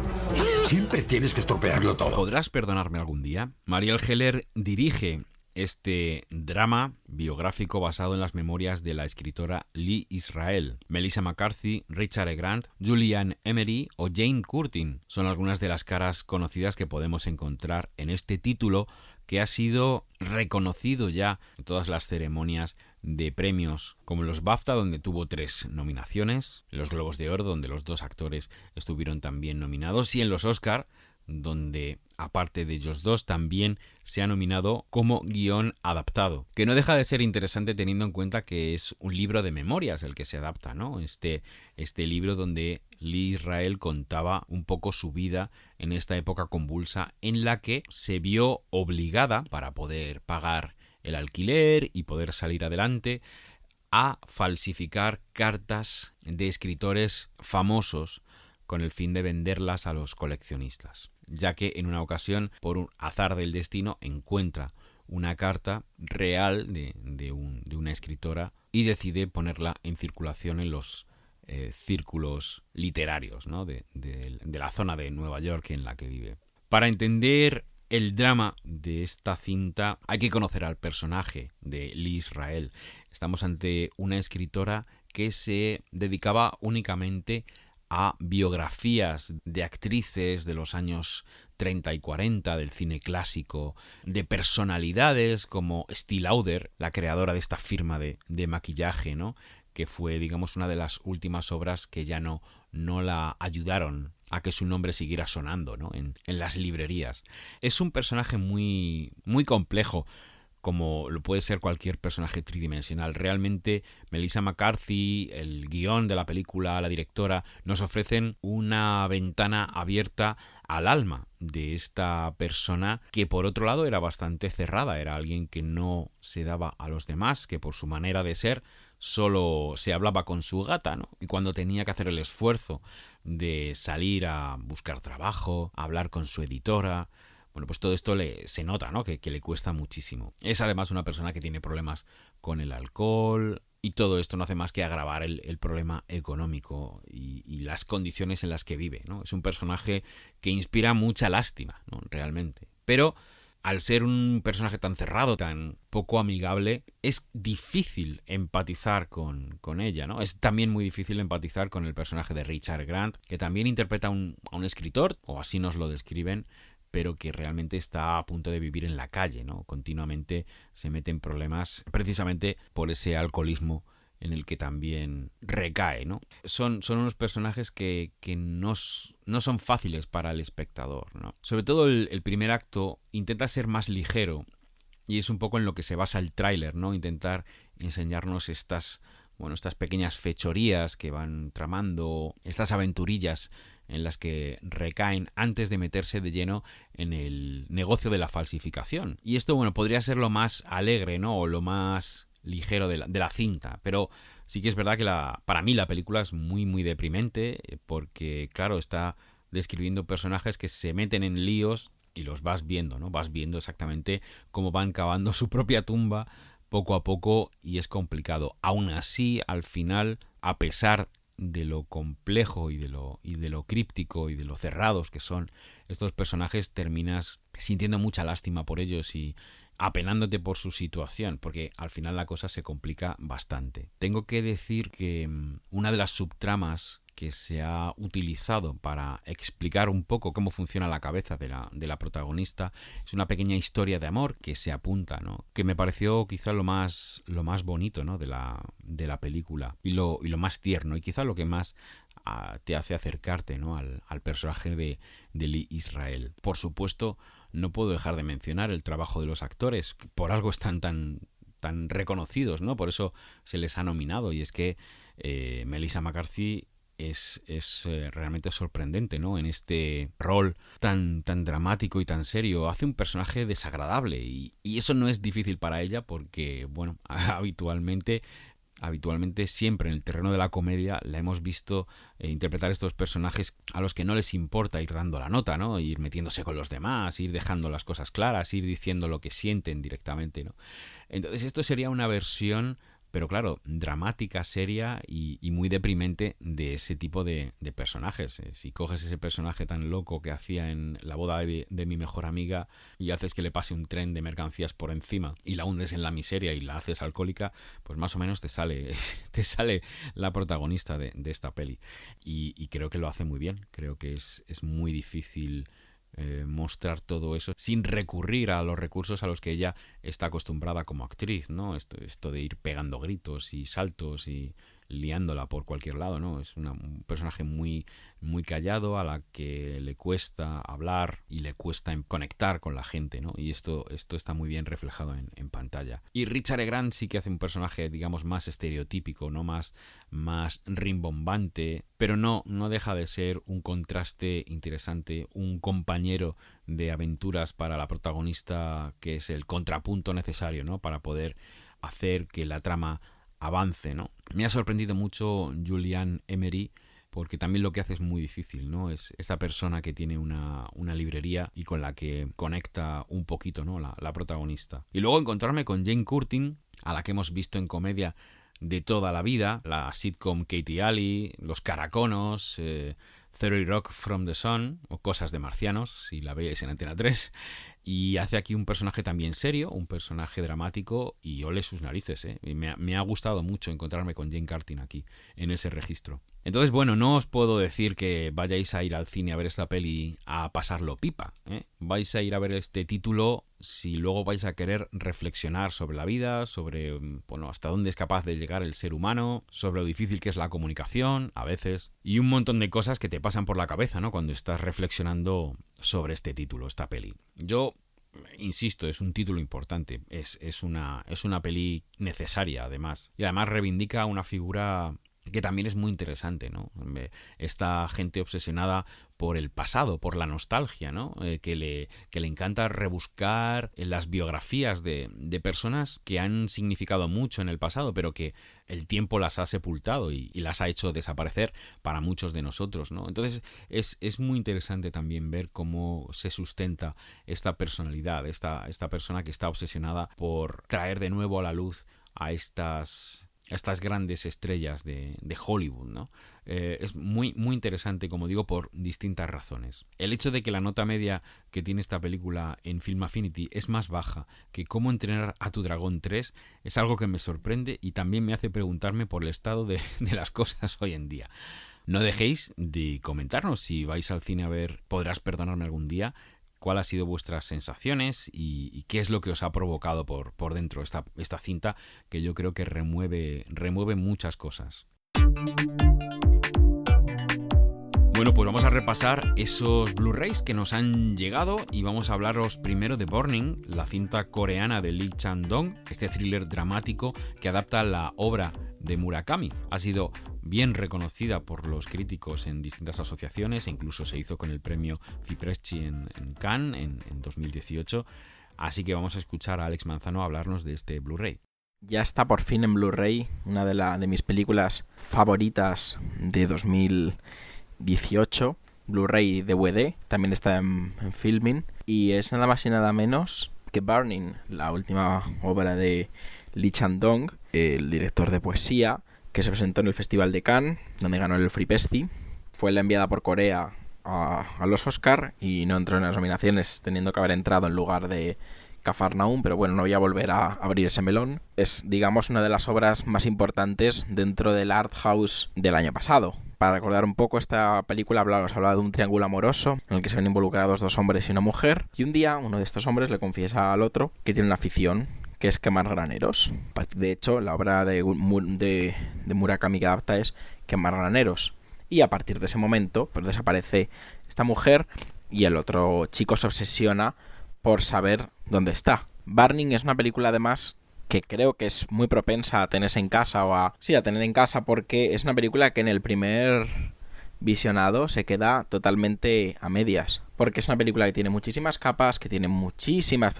G: Siempre tienes que estropearlo todo.
A: ¿Podrás perdonarme algún día? Marielle Heller dirige este drama biográfico basado en las memorias de la escritora Lee Israel. Melissa McCarthy, Richard E. Grant, Julianne Emery o Jane Curtin son algunas de las caras conocidas que podemos encontrar en este título, que ha sido reconocido ya en todas las ceremonias de premios, como los BAFTA, donde tuvo 3 nominaciones, en los Globos de Oro, donde los 2 actores estuvieron también nominados, y en los Oscar, donde aparte de ellos 2 también se ha nominado como guión adaptado, que no deja de ser interesante teniendo en cuenta que es un libro de memorias el que se adapta, ¿no? Este libro donde Lee Israel contaba un poco su vida en esta época convulsa en la que se vio obligada, para poder pagar el alquiler y poder salir adelante, a falsificar cartas de escritores famosos con el fin de venderlas a los coleccionistas, ya que en una ocasión, por un azar del destino, encuentra una carta real de una escritora y decide ponerla en circulación en los círculos literarios, ¿no? de la zona de Nueva York en la que vive. Para entender el drama de esta cinta hay que conocer al personaje de Lee Israel. Estamos ante una escritora que se dedicaba únicamente a biografías de actrices de los años 30 y 40 del cine clásico, de personalidades como Estée Lauder, la creadora de esta firma de maquillaje, ¿no? Que fue, digamos, una de las últimas obras que ya no la ayudaron a que su nombre siguiera sonando, ¿no? en las librerías. Es un personaje muy, muy complejo, como lo puede ser cualquier personaje tridimensional. Realmente Melissa McCarthy, el guión de la película, la directora, nos ofrecen una ventana abierta al alma de esta persona que por otro lado era bastante cerrada, era alguien que no se daba a los demás, que por su manera de ser solo se hablaba con su gata, ¿no? Y cuando tenía que hacer el esfuerzo de salir a buscar trabajo, a hablar con su editora, bueno, pues todo esto se nota, ¿no? Que le cuesta muchísimo. Es además una persona que tiene problemas con el alcohol, Y todo esto no hace más que agravar el problema económico y las condiciones en las que vive, ¿no? Es un personaje que inspira mucha lástima, ¿no? Realmente. Pero al ser un personaje tan cerrado, tan poco amigable, es difícil empatizar con ella, ¿no? Es también muy difícil empatizar con el personaje de Richard Grant, que también interpreta a un escritor, o así nos lo describen, pero que realmente está a punto de vivir en la calle, ¿no? Continuamente se mete en problemas precisamente por ese alcoholismo en el que también recae, ¿no? Son unos personajes que no son fáciles para el espectador, ¿no? Sobre todo el primer acto intenta ser más ligero y es un poco en lo que se basa el tráiler, ¿no? Intentar enseñarnos estas pequeñas fechorías que van tramando, estas aventurillas en las que recaen antes de meterse de lleno en el negocio de la falsificación. Y esto, bueno, podría ser lo más alegre, ¿no? O lo más ligero de la cinta, pero sí que es verdad que para mí la película es muy muy deprimente porque, claro, está describiendo personajes que se meten en líos y los vas viendo, ¿no? Vas viendo exactamente cómo van cavando su propia tumba poco a poco y es complicado. Aún así, al final, a pesar de lo complejo y de lo críptico y de lo cerrados que son estos personajes, terminas sintiendo mucha lástima por ellos y apenándote por su situación, porque al final la cosa se complica bastante. Tengo que decir que una de las subtramas que se ha utilizado para explicar un poco cómo funciona la cabeza de la protagonista es una pequeña historia de amor que se apunta, ¿no? Que me pareció quizá lo más bonito, ¿no? de la película y lo más tierno y quizá lo que más te hace acercarte, ¿no? al personaje de Lee Israel. Por supuesto, no puedo dejar de mencionar el trabajo de los actores, que por algo están tan reconocidos, ¿no? Por eso se les ha nominado, y es que Melissa McCarthy es realmente sorprendente, ¿no? En este rol tan dramático y tan serio. Hace un personaje desagradable y eso no es difícil para ella porque, bueno, habitualmente siempre en el terreno de la comedia la hemos visto interpretar estos personajes a los que no les importa ir dando la nota, ¿no? Ir metiéndose con los demás, ir dejando las cosas claras, ir diciendo lo que sienten directamente, ¿no? Entonces esto sería una versión, pero claro, dramática, seria y muy deprimente de ese tipo de personajes. Si coges ese personaje tan loco que hacía en La boda de mi mejor amiga y haces que le pase un tren de mercancías por encima y la hundes en la miseria y la haces alcohólica, pues más o menos te sale la protagonista de esta peli. Y creo que lo hace muy bien. Creo que es muy difícil mostrar todo eso sin recurrir a los recursos a los que ella está acostumbrada como actriz, ¿no? Esto de ir pegando gritos y saltos y liándola por cualquier lado, ¿no? Es un personaje muy, muy callado, a la que le cuesta hablar y le cuesta conectar con la gente, ¿no? Y esto está muy bien reflejado en pantalla. Y Richard E. Grant sí que hace un personaje, digamos, más estereotípico, ¿no? Más rimbombante, pero no deja de ser un contraste interesante, un compañero de aventuras para la protagonista que es el contrapunto necesario, ¿no? Para poder hacer que la trama avance, ¿no? Me ha sorprendido mucho Julianne Emery porque también lo que hace es muy difícil, ¿no? Es esta persona que tiene una librería y con la que conecta un poquito, ¿no? La protagonista. Y luego encontrarme con Jane Curtin, a la que hemos visto en comedia de toda la vida, la sitcom Katie Alley, Los Caraconos, 30 Rock from the Sun o Cosas de Marcianos, si la veis en Antena 3, y hace aquí un personaje también serio, un personaje dramático y ole sus narices, ¿eh? Me ha gustado mucho encontrarme con Jane Curtin aquí, en ese registro. Entonces, bueno, no os puedo decir que vayáis a ir al cine a ver esta peli a pasarlo pipa, ¿eh? Vais a ir a ver este título si luego vais a querer reflexionar sobre la vida, sobre, bueno, hasta dónde es capaz de llegar el ser humano, sobre lo difícil que es la comunicación, a veces, y un montón de cosas que te pasan por la cabeza, ¿no? Cuando estás reflexionando sobre este título, esta peli. Yo insisto, es un título importante, es una peli necesaria además, y además reivindica una figura que también es muy interesante, ¿no? Esta gente obsesionada por el pasado, por la nostalgia, ¿no? Que le encanta rebuscar en las biografías de personas que han significado mucho en el pasado, pero que el tiempo las ha sepultado y las ha hecho desaparecer para muchos de nosotros, ¿no? Entonces es muy interesante también ver cómo se sustenta esta personalidad, esta persona que está obsesionada por traer de nuevo a la luz a estas estas grandes estrellas de Hollywood, ¿no? Es muy, muy interesante, como digo, por distintas razones. El hecho de que la nota media que tiene esta película en Film Affinity es más baja que Cómo entrenar a tu dragón 3 es algo que me sorprende y también me hace preguntarme por el estado de las cosas hoy en día. No dejéis de comentarnos si vais al cine a ver Podrás perdonarme algún día, cuál ha sido vuestras sensaciones y qué es lo que os ha provocado por dentro esta cinta, que yo creo que remueve muchas cosas. Bueno, pues vamos a repasar esos Blu-rays que nos han llegado y vamos a hablaros primero de Burning, la cinta coreana de Lee Chang-dong, este thriller dramático que adapta la obra de Murakami. Ha sido bien reconocida por los críticos en distintas asociaciones e incluso se hizo con el premio Fipresci en Cannes en 2018. Así que vamos a escuchar a Alex Manzano hablarnos de este Blu-ray.
E: Ya está por fin en Blu-ray, una de mis películas favoritas de 2018, Blu-ray DVD, también está en Filmin, y es nada más y nada menos que Burning, la última obra de Lee Chang-dong, el director de poesía, que se presentó en el Festival de Cannes, donde ganó el Fipresci. Fue la enviada por Corea a los Oscar y no entró en las nominaciones, teniendo que haber entrado en lugar de Cafarnaum, pero bueno, no voy a volver a abrir ese melón. Es, digamos, una de las obras más importantes dentro del art house del año pasado. Para recordar un poco, esta película os hablaba de un triángulo amoroso en el que se ven involucrados 2 hombres y una mujer, y un día uno de estos hombres le confiesa al otro que tiene una afición, que es quemar graneros. De hecho, la obra de Murakami que adapta es Quemar graneros. Y a partir de ese momento, pues desaparece esta mujer y el otro chico se obsesiona por saber dónde está. Burning es una película, además, que creo que es muy propensa a tenerse en casa a tener en casa, porque es una película que en el primer visionado se queda totalmente a medias, porque es una película que tiene muchísimas capas, que tiene muchísimas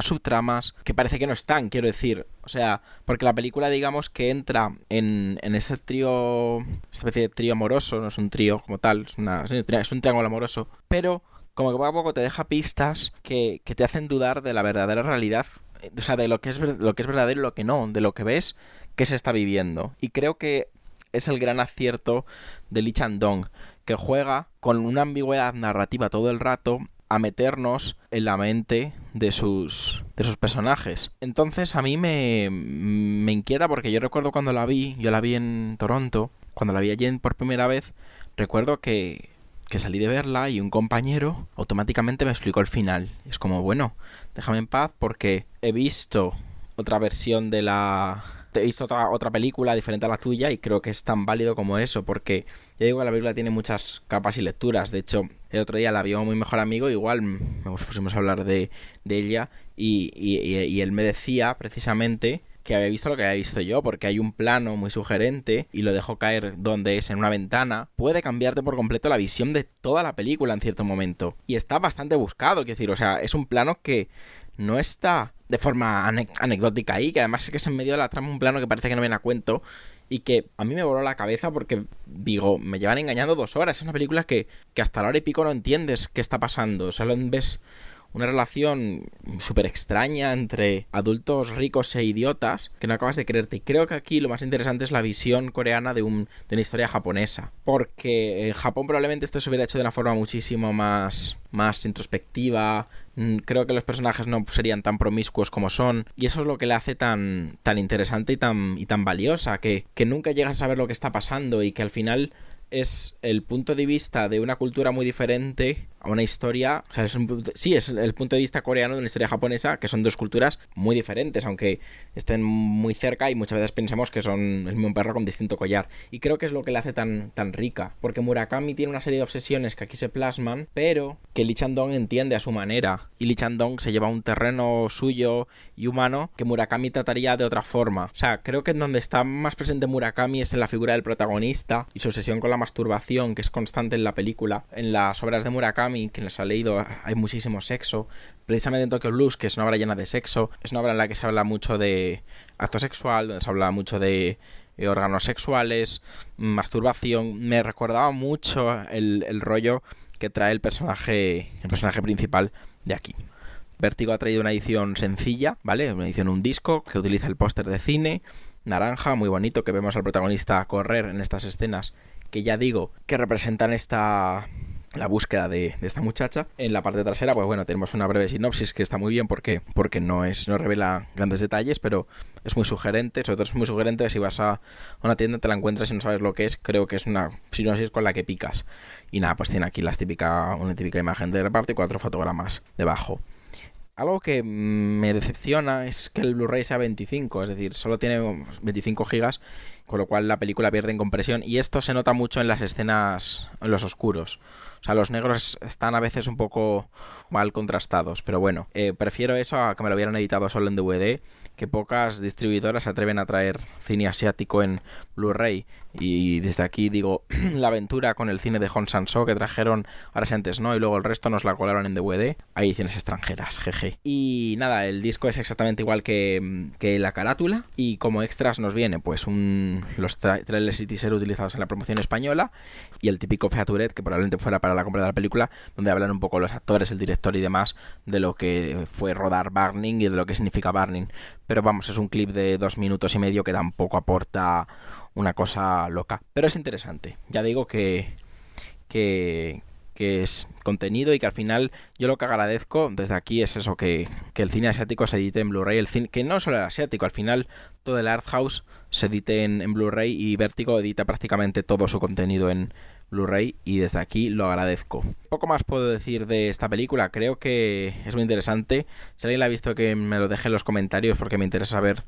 E: subtramas, que parece que no están, quiero decir, o sea, porque la película, digamos, que entra en este trío, esta especie de trío amoroso, no es un trío como tal, es un triángulo amoroso, pero como que poco a poco te deja pistas que te hacen dudar de la verdadera realidad, o sea, de lo que es verdadero y lo que no, de lo que ves que se está viviendo. Y creo que es el gran acierto de Lee Chang-dong, que juega con una ambigüedad narrativa todo el rato a meternos en la mente de sus personajes. Entonces a mí me inquieta, porque yo recuerdo cuando yo la vi en Toronto, cuando la vi allí por primera vez, recuerdo que salí de verla y un compañero automáticamente me explicó el final. Y es como, bueno, déjame en paz, porque he visto otra versión he visto otra película diferente a la tuya y creo que es tan válido como eso, porque ya digo que la película tiene muchas capas y lecturas. De hecho, el otro día la vio mi mejor amigo, igual nos pusimos a hablar de ella y él me decía precisamente que había visto lo que había visto yo, porque hay un plano muy sugerente y lo dejó caer donde es, en una ventana. Puede cambiarte por completo la visión de toda la película en cierto momento. Y está bastante buscado, quiero decir, o sea, es un plano que no está de forma anecdótica ahí, que además es que es en medio de la trama un plano que parece que no viene a cuento y que a mí me voló la cabeza porque, digo, me llevan engañando 2 horas. Es una película que hasta la hora y pico no entiendes qué está pasando. Solo ves una relación súper extraña entre adultos ricos e idiotas que no acabas de creerte. Y creo que aquí lo más interesante es la visión coreana de una historia japonesa. Porque en Japón probablemente esto se hubiera hecho de una forma muchísimo más introspectiva. Creo que los personajes no serían tan promiscuos como son. Y eso es lo que le hace tan interesante y tan valiosa. Que nunca llegas a saber lo que está pasando y que al final es el punto de vista de una cultura muy diferente a una historia, o sea, es el punto de vista coreano de una historia japonesa, que son 2 culturas muy diferentes, aunque estén muy cerca y muchas veces pensemos que son el mismo perro con distinto collar. Y creo que es lo que le hace tan rica, porque Murakami tiene una serie de obsesiones que aquí se plasman, pero que Lee Chang-dong entiende a su manera, y Lee Chang-dong se lleva a un terreno suyo y humano que Murakami trataría de otra forma. O sea, creo que en donde está más presente Murakami es en la figura del protagonista y su obsesión con la masturbación, que es constante en la película. En las obras de Murakami, quien les ha leído, hay muchísimo sexo. Precisamente en Tokyo Blues, que es una obra llena de sexo, es una obra en la que se habla mucho de acto sexual, donde se habla mucho de órganos sexuales, masturbación. Me recordaba mucho el rollo que trae el personaje principal de aquí. Vértigo ha traído una edición sencilla, ¿vale? Una edición un disco que utiliza el póster de cine, naranja, muy bonito, que vemos al protagonista correr en estas escenas que ya digo que representan la búsqueda de esta muchacha. En la parte trasera, pues bueno, tenemos una breve sinopsis que está muy bien porque no revela grandes detalles, pero es muy sugerente. Sobre todo es muy sugerente que si vas a una tienda te la encuentras y no sabes lo que es, creo que es una sinopsis con la que picas. Y nada, pues tiene aquí una típica imagen de reparto y 4 fotogramas debajo. Algo que me decepciona es que el Blu-ray sea 25, es decir, solo tiene 25 gigas, con lo cual la película pierde en compresión, y esto se nota mucho en las escenas, en los oscuros. O sea, los negros están a veces un poco mal contrastados, pero bueno, prefiero eso a que me lo hubieran editado solo en DVD, que pocas distribuidoras se atreven a traer cine asiático en Blu-ray. Y desde aquí digo, la aventura con el cine de Hong Sang-soo que trajeron ahora sí antes, ¿no? Y luego el resto nos la colaron en DVD. Hay ediciones extranjeras, jeje. Y nada, el disco es exactamente igual que la carátula. Y como extras nos viene pues los trailers y teaser utilizados en la promoción española. Y el típico featurette que probablemente fuera para la compra de la película, donde hablan un poco los actores, el director y demás de lo que fue rodar Burning y de lo que significa Burning. Pero vamos, es un clip de 2 minutos y medio que tampoco aporta una cosa loca, pero es interesante. Ya digo que es contenido y que al final yo lo que agradezco desde aquí es eso, que el cine asiático se edite en Blu-ray, el cine, que no solo el asiático, al final todo el art house se edite en Blu-ray, y Vértigo edita prácticamente todo su contenido en Blu-ray, y desde aquí lo agradezco. Poco más puedo decir de esta película, creo que es muy interesante. Si alguien la ha visto, que me lo deje en los comentarios porque me interesa saber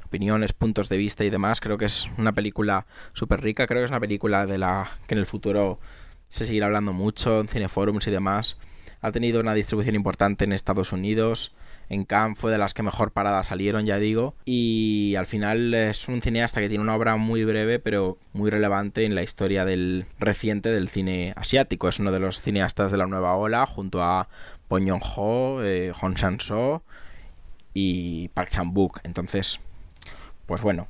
E: opiniones, puntos de vista y demás. Creo que es una película súper rica, creo que es una película de la que en el futuro se seguirá hablando mucho en cineforums y demás. Ha tenido una distribución importante en Estados Unidos, en Cannes fue de las que mejor paradas salieron, ya digo, y al final es un cineasta que tiene una obra muy breve pero muy relevante en la historia reciente del cine asiático. Es uno de los cineastas de la nueva ola, junto a Bong Joon-ho, Hong Sang-soo y Park Chan-wook. Entonces, pues bueno,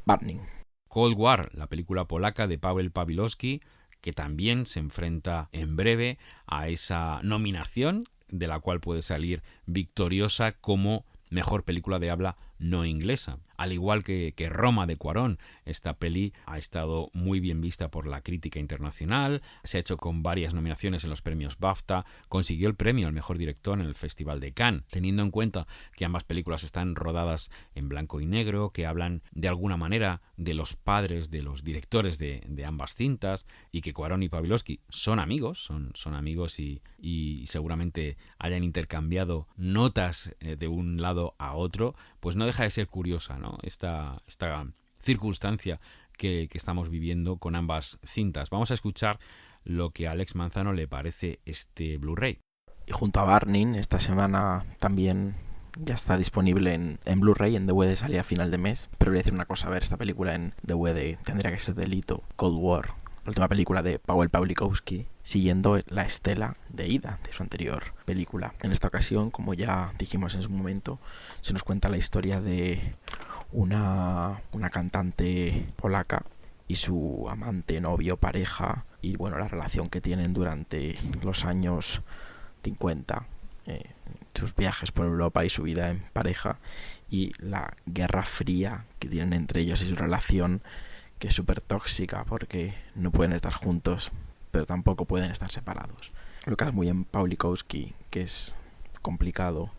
E: Burning.
A: Cold War, la película polaca de Paweł Pawlikowski, que también se enfrenta en breve a esa nominación, de la cual puede salir victoriosa como mejor película de habla no inglesa. Al igual que Roma de Cuarón, esta peli ha estado muy bien vista por la crítica internacional, se ha hecho con varias nominaciones en los premios BAFTA, consiguió el premio al mejor director en el Festival de Cannes, teniendo en cuenta que ambas películas están rodadas en blanco y negro, que hablan de alguna manera de los padres de los directores de ambas cintas, y que Cuarón y Pawlikowski son amigos, son amigos y seguramente hayan intercambiado notas de un lado a otro, pues no deja de ser curiosa, ¿no? Esta circunstancia que estamos viviendo con ambas cintas. Vamos a escuchar lo que a Alex Manzano le parece este Blu-ray.
E: Y junto a Burning, esta semana también ya está disponible en Blu-ray, en DVD salía a final de mes. Pero voy a decir una cosa, a ver, esta película en DVD tendría que ser Delito, Cold War, la última película de Paweł Pawlikowski, siguiendo la estela de Ida, de su anterior película. En esta ocasión, como ya dijimos en su momento, se nos cuenta la historia de una cantante polaca y su amante, novio, pareja, y bueno, la relación que tienen durante los años 50, sus viajes por Europa y su vida en pareja, y la guerra fría que tienen entre ellos y su relación, que es súper tóxica porque no pueden estar juntos, pero tampoco pueden estar separados. Lo que hace muy bien Pawlikowski, que es complicado,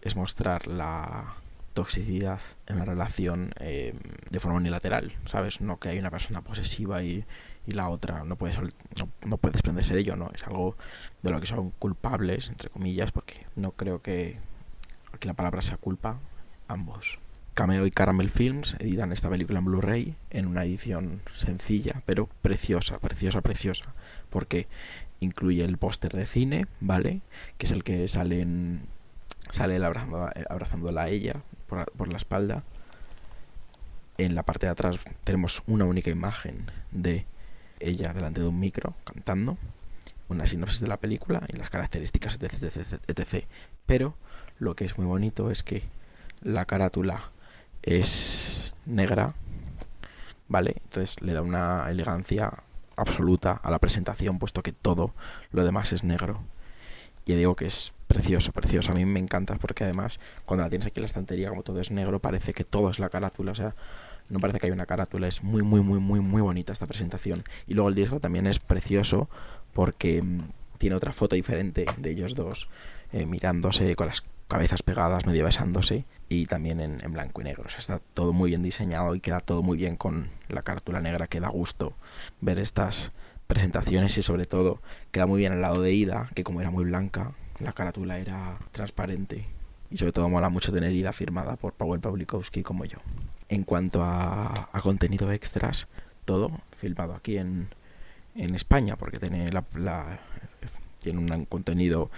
E: es mostrar la toxicidad en la relación de forma unilateral, ¿sabes? No que hay una persona posesiva y la otra no puede desprenderse de ello, ¿no? Es algo de lo que son culpables, entre comillas, porque no creo que aquí la palabra sea culpa, ambos. Cameo y Caramel Films editan esta película en Blu-ray en una edición sencilla, pero preciosa, porque incluye el póster de cine, ¿vale? Que es el que sale él abrazándola a ella por la espalda. En la parte de atrás tenemos una única imagen de ella delante de un micro cantando, una sinopsis de la película y las características, etc. Pero lo que es muy bonito es que la carátula es negra, ¿vale? Entonces le da una elegancia absoluta a la presentación, puesto que todo lo demás es negro. Y digo que es precioso, precioso. A mí me encanta porque además cuando la tienes aquí en la estantería, como todo es negro, parece que todo es la carátula, o sea, no parece que hay una carátula. Es muy, muy, muy, muy, muy bonita esta presentación. Y luego el disco también es precioso porque tiene otra foto diferente de ellos dos mirándose con las cabezas pegadas, medio besándose, y también en blanco y negro. O sea, está todo muy bien diseñado y queda todo muy bien con la carátula negra, que da gusto ver estas presentaciones, y sobre todo queda muy bien al lado de Ida, que como era muy blanca, la carátula era transparente, y sobre todo mola mucho tener Ida firmada por Powell Pawlikowski como yo. En cuanto a contenido extras, todo filmado aquí en España, porque tiene tiene un contenido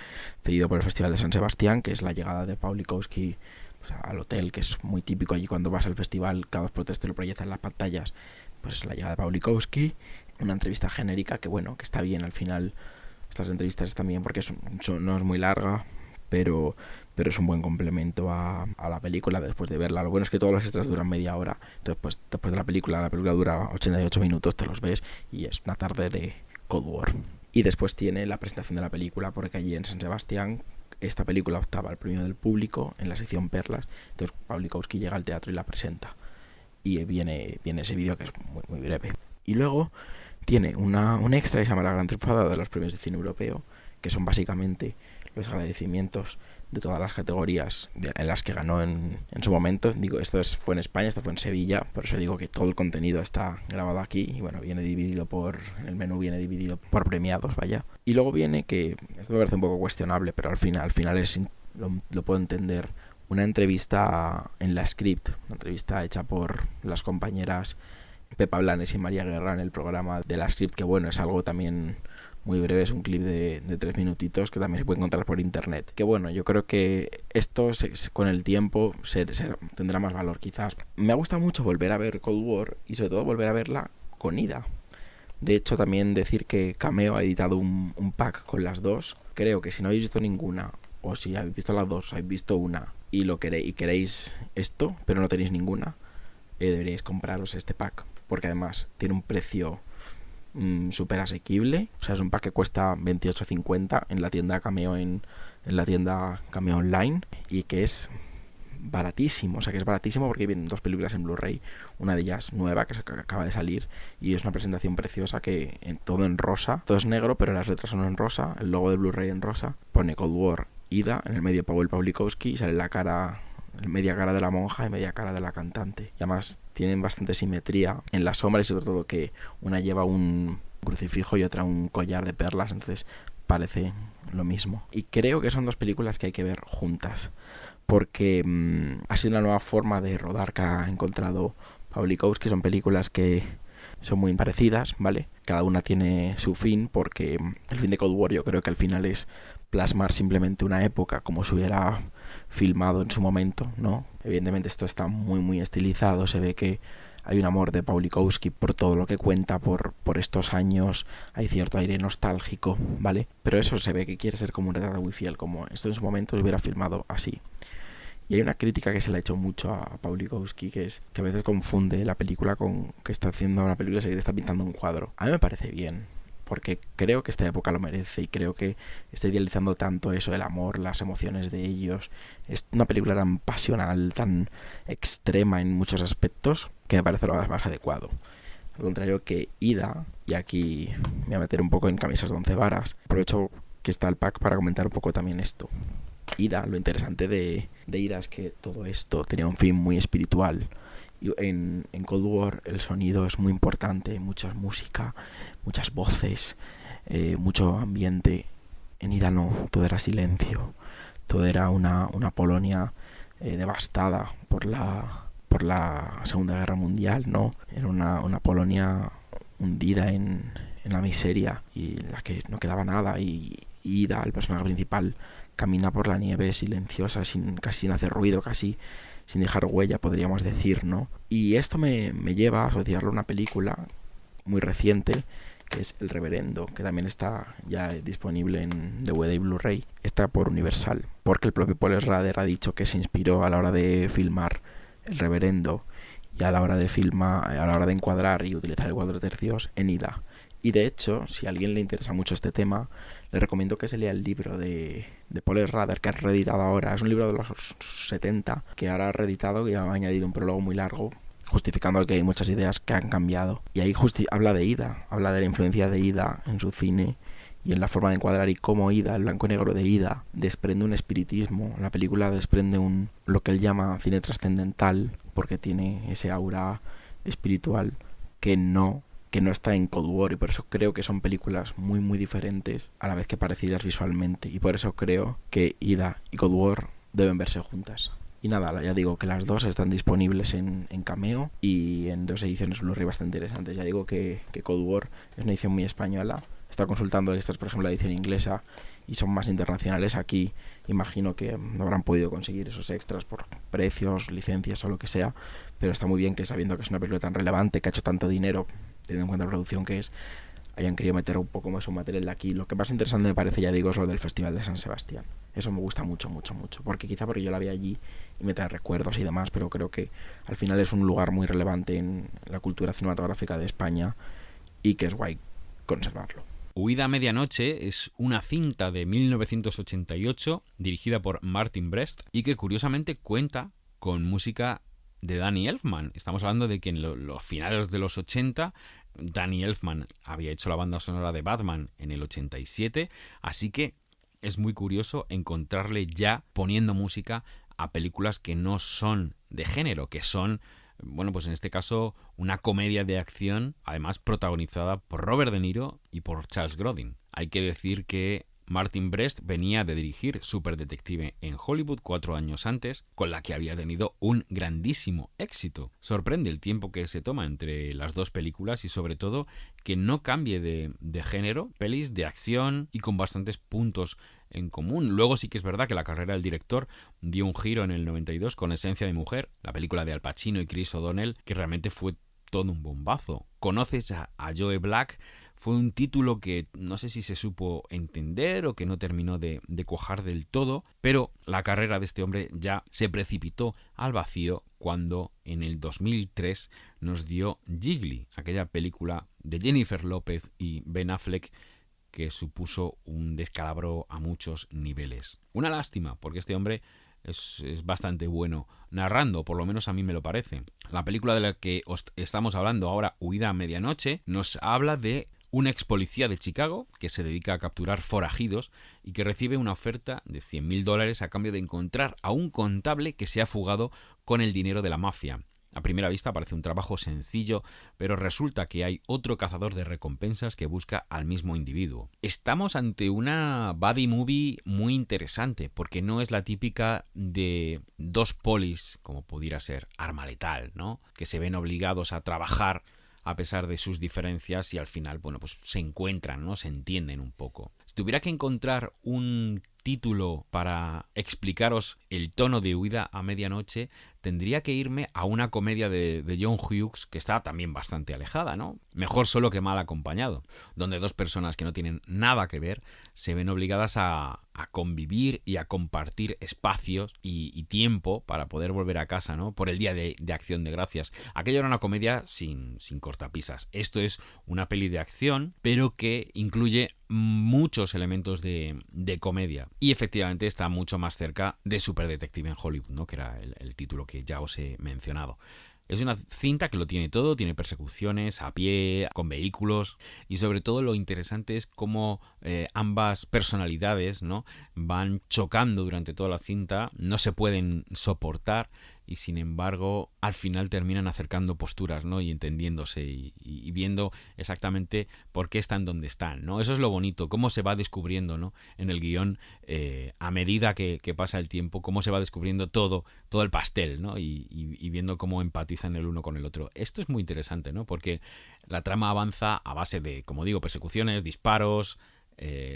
E: cedido por el Festival de San Sebastián, que es la llegada de Pawlikowski pues, al hotel, que es muy típico allí cuando vas al festival, cada 2x3 te lo proyectan en las pantallas, pues la llegada de Pawlikowski, una entrevista genérica que bueno, que está bien al final. Estas entrevistas están bien porque no es muy larga, pero es un buen complemento a la película después de verla. Lo bueno es que todos los extras duran media hora, entonces pues, después de la película dura 88 minutos, te los ves y es una tarde de Cold War. Y después tiene la presentación de la película, porque allí en San Sebastián esta película optaba al premio del público en la sección Perlas, entonces Pawlikowski llega al teatro y la presenta, y viene ese vídeo que es muy, muy breve. Y luego tiene un extra que se llama La Gran Triunfadora de los Premios de Cine Europeo, que son básicamente los agradecimientos de todas las categorías en las que ganó en su momento. Digo, fue en España, esto fue en Sevilla, por eso digo que todo el contenido está grabado aquí, y bueno, el menú viene dividido por premiados, vaya. Y luego viene, que esto me parece un poco cuestionable, pero al final lo puedo entender, una entrevista en la Script, una entrevista hecha por las compañeras Pepa Blanes y María Guerra en el programa de la Script, que bueno, es algo también muy breve, es un clip de 3 minutitos que también se puede encontrar por internet. Que bueno, yo creo que esto con el tiempo tendrá más valor quizás. Me ha gustado mucho volver a ver Cold War y sobre todo volver a verla con Ida. De hecho, también decir que Cameo ha editado un pack con las dos. Creo que si no habéis visto ninguna, o si habéis visto las dos, habéis visto una y queréis esto, pero no tenéis ninguna, deberíais compraros este pack, porque además tiene un precio súper asequible. O sea, es un pack que cuesta 28,50 en la tienda Cameo en la tienda Cameo Online, y que es baratísimo. O sea, que es baratísimo porque vienen 2 películas en Blu-ray, una de ellas nueva que acaba de salir, y es una presentación preciosa que todo en rosa, todo es negro pero las letras son en rosa, el logo de Blu-ray en rosa, pone Cold War Ida, en el medio Powell Pawlikowski, y sale media cara de la monja y media cara de la cantante. Y además tienen bastante simetría en las sombras, y sobre todo que una lleva un crucifijo y otra un collar de perlas, entonces parece lo mismo. Y creo que son 2 películas que hay que ver juntas, porque ha sido una nueva forma de rodar que ha encontrado Pawlikowski. Son películas que son muy parecidas, ¿vale? Cada una tiene su fin, porque el fin de Cold War yo creo que al final es plasmar simplemente una época como se hubiera filmado en su momento, ¿no? Evidentemente esto está muy muy estilizado, se ve que hay un amor de Pawlikowski por todo lo que cuenta, por estos años, hay cierto aire nostálgico, ¿vale? Pero eso se ve que quiere ser como un retrato muy fiel, como esto en su momento se hubiera filmado así. Y hay una crítica que se le ha hecho mucho a Pawlikowski, que es que a veces confunde la película con que está haciendo una película y se está pintando un cuadro. A mí me parece bien, porque creo que esta época lo merece, y creo que está idealizando tanto eso, el amor, las emociones de ellos. Es una película tan pasional, tan extrema en muchos aspectos, que me parece lo más adecuado. Al contrario que Ida, y aquí me voy a meter un poco en camisas de 11 varas, aprovecho que está el pack para comentar un poco también esto. Ida, lo interesante de Ida es que todo esto tenía un fin muy espiritual. Y en Cold War el sonido es muy importante, mucha música, muchas voces, mucho ambiente. En Ida no, todo era silencio, todo era una Polonia devastada por la Segunda Guerra Mundial, ¿no? Era una Polonia hundida en la miseria y en la que no quedaba nada, y Ida, el personaje principal, camina por la nieve silenciosa, casi sin hacer ruido, casi sin dejar huella, podríamos decir, ¿no? Y esto me lleva a asociarlo a una película muy reciente, que es El Reverendo, que también está ya disponible en DVD y Blu-ray. Está por Universal, porque el propio Paul Schrader ha dicho que se inspiró a la hora de filmar El Reverendo y a la hora de encuadrar y utilizar el 4 tercios en Ida. Y de hecho, si a alguien le interesa mucho este tema, le recomiendo que se lea el libro de Paul Schrader, que ha reeditado ahora. Es un libro de los 70, que ahora ha reeditado y ha añadido un prólogo muy largo, justificando que hay muchas ideas que han cambiado. Y ahí habla de Ida, habla de la influencia de Ida en su cine y en la forma de encuadrar, y cómo Ida, el blanco y negro de Ida, desprende un espiritismo. La película desprende lo que él llama cine trascendental, porque tiene ese aura espiritual que no está en Cold War, y por eso creo que son películas muy muy diferentes a la vez que parecidas visualmente, y por eso creo que Ida y Cold War deben verse juntas. Y nada, ya digo que las dos están disponibles en Cameo y en 2 ediciones Blu-ray bastante interesantes. Ya digo que Cold War es una edición muy española. He estado consultando estas, por ejemplo, la edición inglesa, y son más internacionales. Aquí imagino que no habrán podido conseguir esos extras por precios, licencias o lo que sea, pero está muy bien que, sabiendo que es una película tan relevante, que ha hecho tanto dinero, teniendo en cuenta la producción que es, hayan querido meter un poco más su material de aquí. Lo que más interesante me parece, ya digo, es lo del Festival de San Sebastián. Eso me gusta mucho, mucho, mucho, porque yo la vi allí y me trae recuerdos y demás, pero creo que al final es un lugar muy relevante en la cultura cinematográfica de España y que es guay conservarlo.
A: Huida a medianoche es una cinta de 1988 dirigida por Martin Brest y que curiosamente cuenta con música de Danny Elfman. Estamos hablando de que en los finales de los 80 Danny Elfman había hecho la banda sonora de Batman en el 87, así que es muy curioso encontrarle ya poniendo música a películas que no son de género, que son, bueno, pues en este caso una comedia de acción, además protagonizada por Robert De Niro y por Charles Grodin. Hay que decir que Martin Brest venía de dirigir Superdetective en Hollywood 4 años antes, con la que había tenido un grandísimo éxito. Sorprende el tiempo que se toma entre las dos películas y sobre todo que no cambie de género, pelis de acción y con bastantes puntos en común. Luego sí que es verdad que la carrera del director dio un giro en el 92 con Esencia de Mujer, la película de Al Pacino y Chris O'Donnell, que realmente fue todo un bombazo. Conoces a Joe Black. Fue un título que no sé si se supo entender o que no terminó de cuajar del todo, pero la carrera de este hombre ya se precipitó al vacío cuando en el 2003 nos dio Gigli, aquella película de Jennifer López y Ben Affleck que supuso un descalabro a muchos niveles. Una lástima, porque este hombre es bastante bueno narrando, por lo menos a mí me lo parece. La película de la que os estamos hablando ahora, Huida a medianoche, nos habla de un ex policía de Chicago que se dedica a capturar forajidos y que recibe una oferta de $100.000 a cambio de encontrar a un contable que se ha fugado con el dinero de la mafia. A primera vista parece un trabajo sencillo, pero resulta que hay otro cazador de recompensas que busca al mismo individuo. Estamos ante una buddy movie muy interesante, porque no es la típica de dos polis, como pudiera ser Arma Letal, ¿no? Que se ven obligados a trabajar a pesar de sus diferencias y al final, bueno, pues se encuentran, ¿no? Se entienden un poco. Si tuviera que encontrar un título para explicaros el tono de Huida a medianoche, tendría que irme a una comedia de John Hughes que está también bastante alejada, ¿no? Mejor solo que mal acompañado, donde dos personas que no tienen nada que ver se ven obligadas a convivir y a compartir espacios y tiempo para poder volver a casa, ¿no? Por el día de Acción de Gracias. Aquello era una comedia sin cortapisas. Esto es una peli de acción, pero que incluye muchos elementos de comedia. Y efectivamente está mucho más cerca de Superdetective en Hollywood, ¿no? Que era el título que ya os he mencionado. Es una cinta que lo tiene todo, tiene persecuciones a pie, con vehículos, y sobre todo lo interesante es cómo ambas personalidades, ¿no? Van chocando durante toda la cinta, no se pueden soportar y sin embargo al final terminan acercando posturas, ¿no? Y entendiéndose y viendo exactamente por qué están donde están, ¿no? Eso es lo bonito, cómo se va descubriendo, ¿no? En el guión, a medida que pasa el tiempo, cómo se va descubriendo todo el pastel, ¿no? Y viendo cómo empatizan el uno con el otro. Esto es muy interesante, ¿no? Porque la trama avanza a base de, como digo, persecuciones, disparos,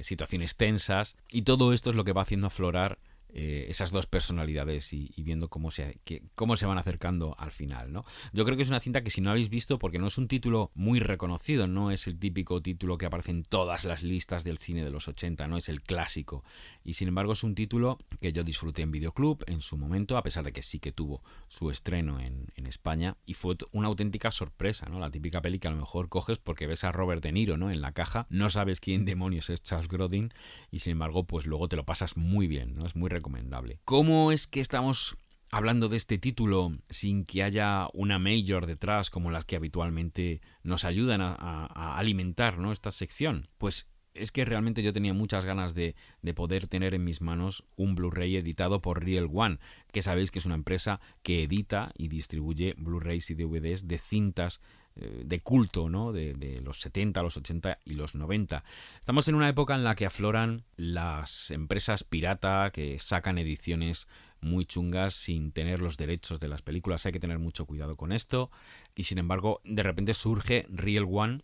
A: situaciones tensas, y todo esto es lo que va haciendo aflorar esas dos personalidades y viendo cómo se van acercando al final, ¿no? Yo creo que es una cinta que si no habéis visto, porque no es un título muy reconocido, no es el típico título que aparece en todas las listas del cine de los 80, no es el clásico, y sin embargo es un título que yo disfruté en Videoclub en su momento, a pesar de que sí que tuvo su estreno en España, y fue una auténtica sorpresa, ¿no? La típica peli que a lo mejor coges porque ves a Robert De Niro, ¿no? En la caja, no sabes quién demonios es Charles Grodin, y sin embargo pues luego te lo pasas muy bien, ¿no? Es muy recomendable. ¿Cómo es que estamos hablando de este título sin que haya una major detrás como las que habitualmente nos ayudan a alimentar, ¿no? esta sección? Pues es que realmente yo tenía muchas ganas de poder tener en mis manos un Blu-ray editado por Real One, que sabéis que es una empresa que edita y distribuye Blu-rays y DVDs de cintas de culto, ¿no? De los 70, los 80 y los 90. Estamos en una época en la que afloran las empresas pirata que sacan ediciones muy chungas sin tener los derechos de las películas. Hay que tener mucho cuidado con esto, y sin embargo de repente surge Real One,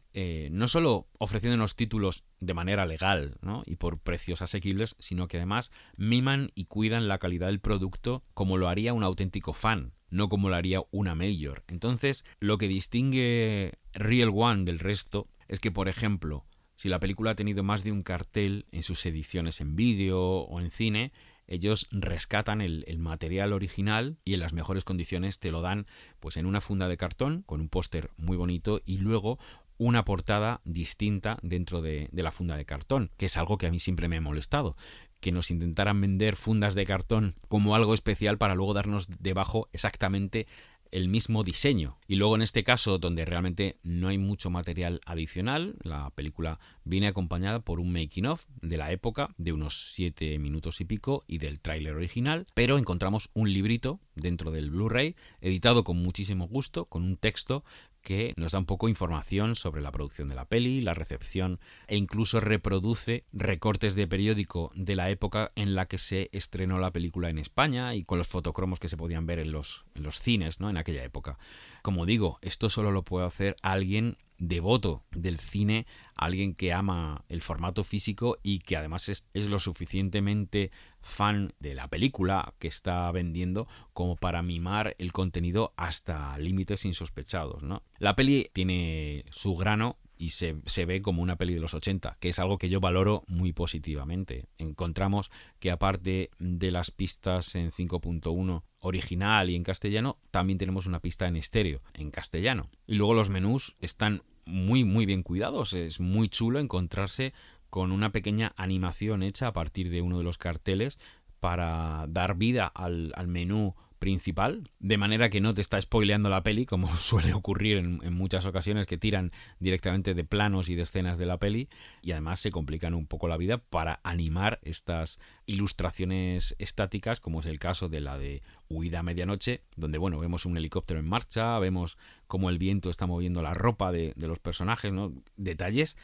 A: no solo ofreciéndonos títulos de manera legal, ¿no? y por precios asequibles, sino que además miman y cuidan la calidad del producto como lo haría un auténtico fan, no como lo haría una major. Entonces, lo que distingue Real One del resto es que, por ejemplo, si la película ha tenido más de un cartel en sus ediciones en vídeo o en cine, ellos rescatan el material original y en las mejores condiciones te lo dan pues en una funda de cartón con un póster muy bonito y luego una portada distinta dentro de la funda de cartón, que es algo que a mí siempre me ha molestado, que nos intentaran vender fundas de cartón como algo especial para luego darnos debajo exactamente el mismo diseño. Y luego en este caso, donde realmente no hay mucho material adicional, la película viene acompañada por un making of de la época de unos 7 minutos y pico y del tráiler original, pero encontramos un librito dentro del Blu-ray editado con muchísimo gusto, con un texto que nos da un poco información sobre la producción de la peli, la recepción, e incluso reproduce recortes de periódico de la época en la que se estrenó la película en España y con los fotocromos que se podían ver en los cines, ¿no? en aquella época. Como digo, esto solo lo puede hacer alguien devoto del cine, alguien que ama el formato físico y que además es lo suficientemente fan de la película que está vendiendo como para mimar el contenido hasta límites insospechados, ¿no? La peli tiene su grano y se ve como una peli de los 80, que es algo que yo valoro muy positivamente. Encontramos que aparte de las pistas en 5.1 original y en castellano, también tenemos una pista en estéreo, en castellano. Y luego los menús están muy muy bien cuidados, es muy chulo encontrarse con una pequeña animación hecha a partir de uno de los carteles para dar vida al menú principal, de manera que no te está spoileando la peli, como suele ocurrir en muchas ocasiones, que tiran directamente de planos y de escenas de la peli, y además se complican un poco la vida para animar estas ilustraciones estáticas, como es el caso de la de Huida a medianoche, donde bueno, vemos un helicóptero en marcha, vemos cómo el viento está moviendo la ropa de los personajes, ¿no? Detalles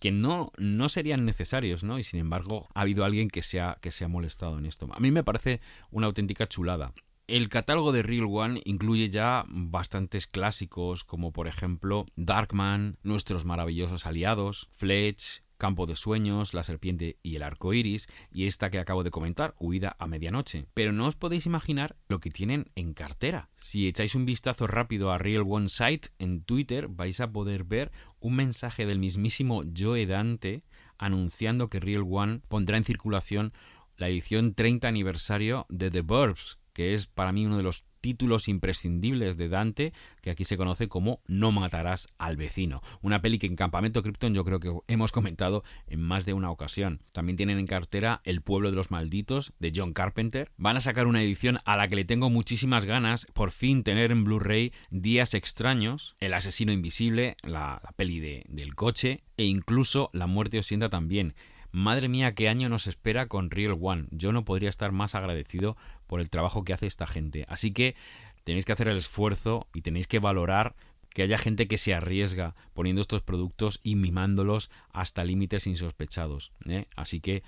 A: que no serían necesarios, ¿no? Y sin embargo ha habido alguien que se ha molestado en esto. A mí me parece una auténtica chulada. El catálogo de Real One incluye ya bastantes clásicos, como por ejemplo Darkman, Nuestros maravillosos aliados, Fletch, Campo de sueños, La serpiente y el arco iris, y esta que acabo de comentar, Huida a medianoche. Pero no os podéis imaginar lo que tienen en cartera. Si echáis un vistazo rápido a Real One Site en Twitter, vais a poder ver un mensaje del mismísimo Joe Dante anunciando que Real One pondrá en circulación la edición 30 aniversario de The Burbs, que es para mí uno de los títulos imprescindibles de Dante, que aquí se conoce como No matarás al vecino. Una peli que en Campamento Krypton yo creo que hemos comentado en más de una ocasión. También tienen en cartera El pueblo de los malditos, de John Carpenter. Van a sacar una edición a la que le tengo muchísimas ganas, por fin tener en Blu-ray Días extraños, El asesino invisible, la peli del coche, e incluso La muerte os sienta también. Madre mía, qué año nos espera con Real One. Yo no podría estar más agradecido por el trabajo que hace esta gente. Así que tenéis que hacer el esfuerzo y tenéis que valorar que haya gente que se arriesga poniendo estos productos y mimándolos hasta límites insospechados, ¿eh? Así que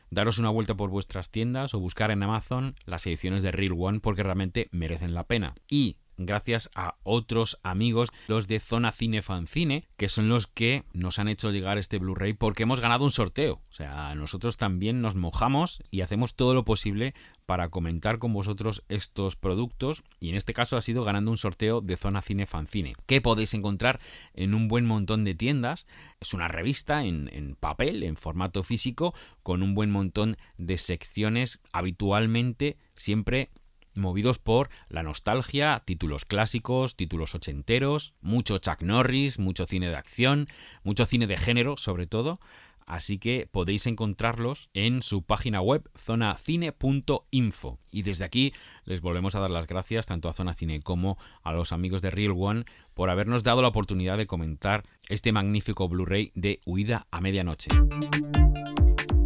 A: daros una vuelta por vuestras tiendas o buscar en Amazon las ediciones de Real One porque realmente merecen la pena. Y gracias a otros amigos, los de Zona Cine Fancine, que son los que nos han hecho llegar este Blu-ray porque hemos ganado un sorteo. O sea, nosotros también nos mojamos y hacemos todo lo posible para comentar con vosotros estos productos, y en este caso ha sido ganando un sorteo de Zona Cine Fancine, que podéis encontrar en un buen montón de tiendas. Es una revista en papel, en formato físico, con un buen montón de secciones, habitualmente siempre movidos por la nostalgia, títulos clásicos, títulos ochenteros, mucho Chuck Norris, mucho cine de acción, mucho cine de género sobre todo. Así que podéis encontrarlos en su página web zonacine.info. Y desde aquí les volvemos a dar las gracias tanto a Zona Cine como a los amigos de Real One por habernos dado la oportunidad de comentar este magnífico Blu-ray de Huida a Medianoche.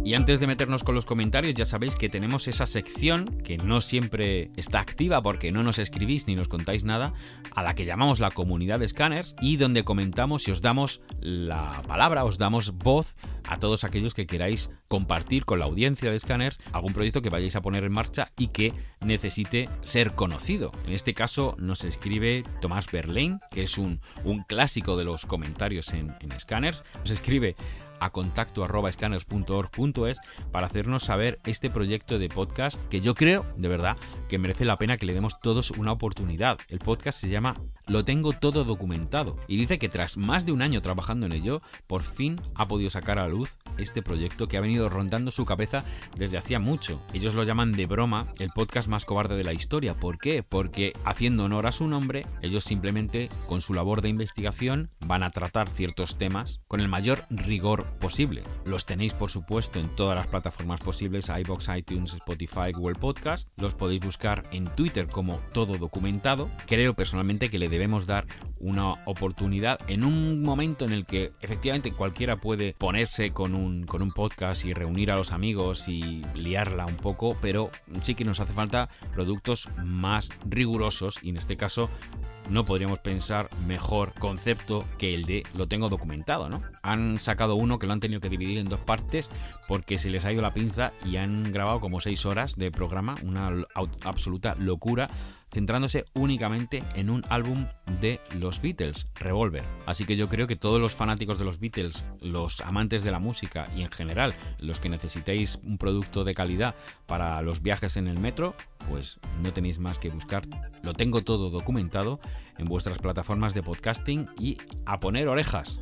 A: Y antes de meternos con los comentarios, ya sabéis que tenemos esa sección que no siempre está activa porque no nos escribís ni nos contáis nada, a la que llamamos la comunidad de Scanners, y donde comentamos y os damos la palabra, os damos voz a todos aquellos que queráis compartir con la audiencia de Scanners algún proyecto que vayáis a poner en marcha y que necesite ser conocido. En este caso nos escribe Tomás Berlain, que es un clásico de los comentarios en Scanners. Nos escribe a contacto@scanners.org.es para hacernos saber este proyecto de podcast que yo creo, de verdad, que merece la pena que le demos todos una oportunidad. El podcast se llama Lo tengo todo documentado y dice que tras más de un año trabajando en ello, por fin ha podido sacar a la luz este proyecto que ha venido rondando su cabeza desde hacía mucho. Ellos lo llaman de broma el podcast más cobarde de la historia. ¿Por qué? Porque haciendo honor a su nombre, ellos simplemente con su labor de investigación van a tratar ciertos temas con el mayor rigor posible. Los tenéis por supuesto en todas las plataformas posibles: iVoox, iTunes, Spotify, Google Podcast. Los podéis buscar en Twitter como Todo Documentado. Creo personalmente que le debemos dar una oportunidad en un momento en el que efectivamente cualquiera puede ponerse con un podcast y reunir a los amigos y liarla un poco, pero sí que nos hace falta productos más rigurosos, y en este caso no podríamos pensar mejor concepto que el de Lo tengo documentado, ¿no? Han sacado uno que lo han tenido que dividir en dos partes porque se les ha ido la pinza y han grabado como 6 horas de programa, una absoluta locura, centrándose únicamente en un álbum de los Beatles, Revolver. Así que yo creo que todos los fanáticos de los Beatles, los amantes de la música y en general los que necesitéis un producto de calidad para los viajes en el metro, pues no tenéis más que buscar Lo tengo todo documentado en vuestras plataformas de podcasting y a poner orejas.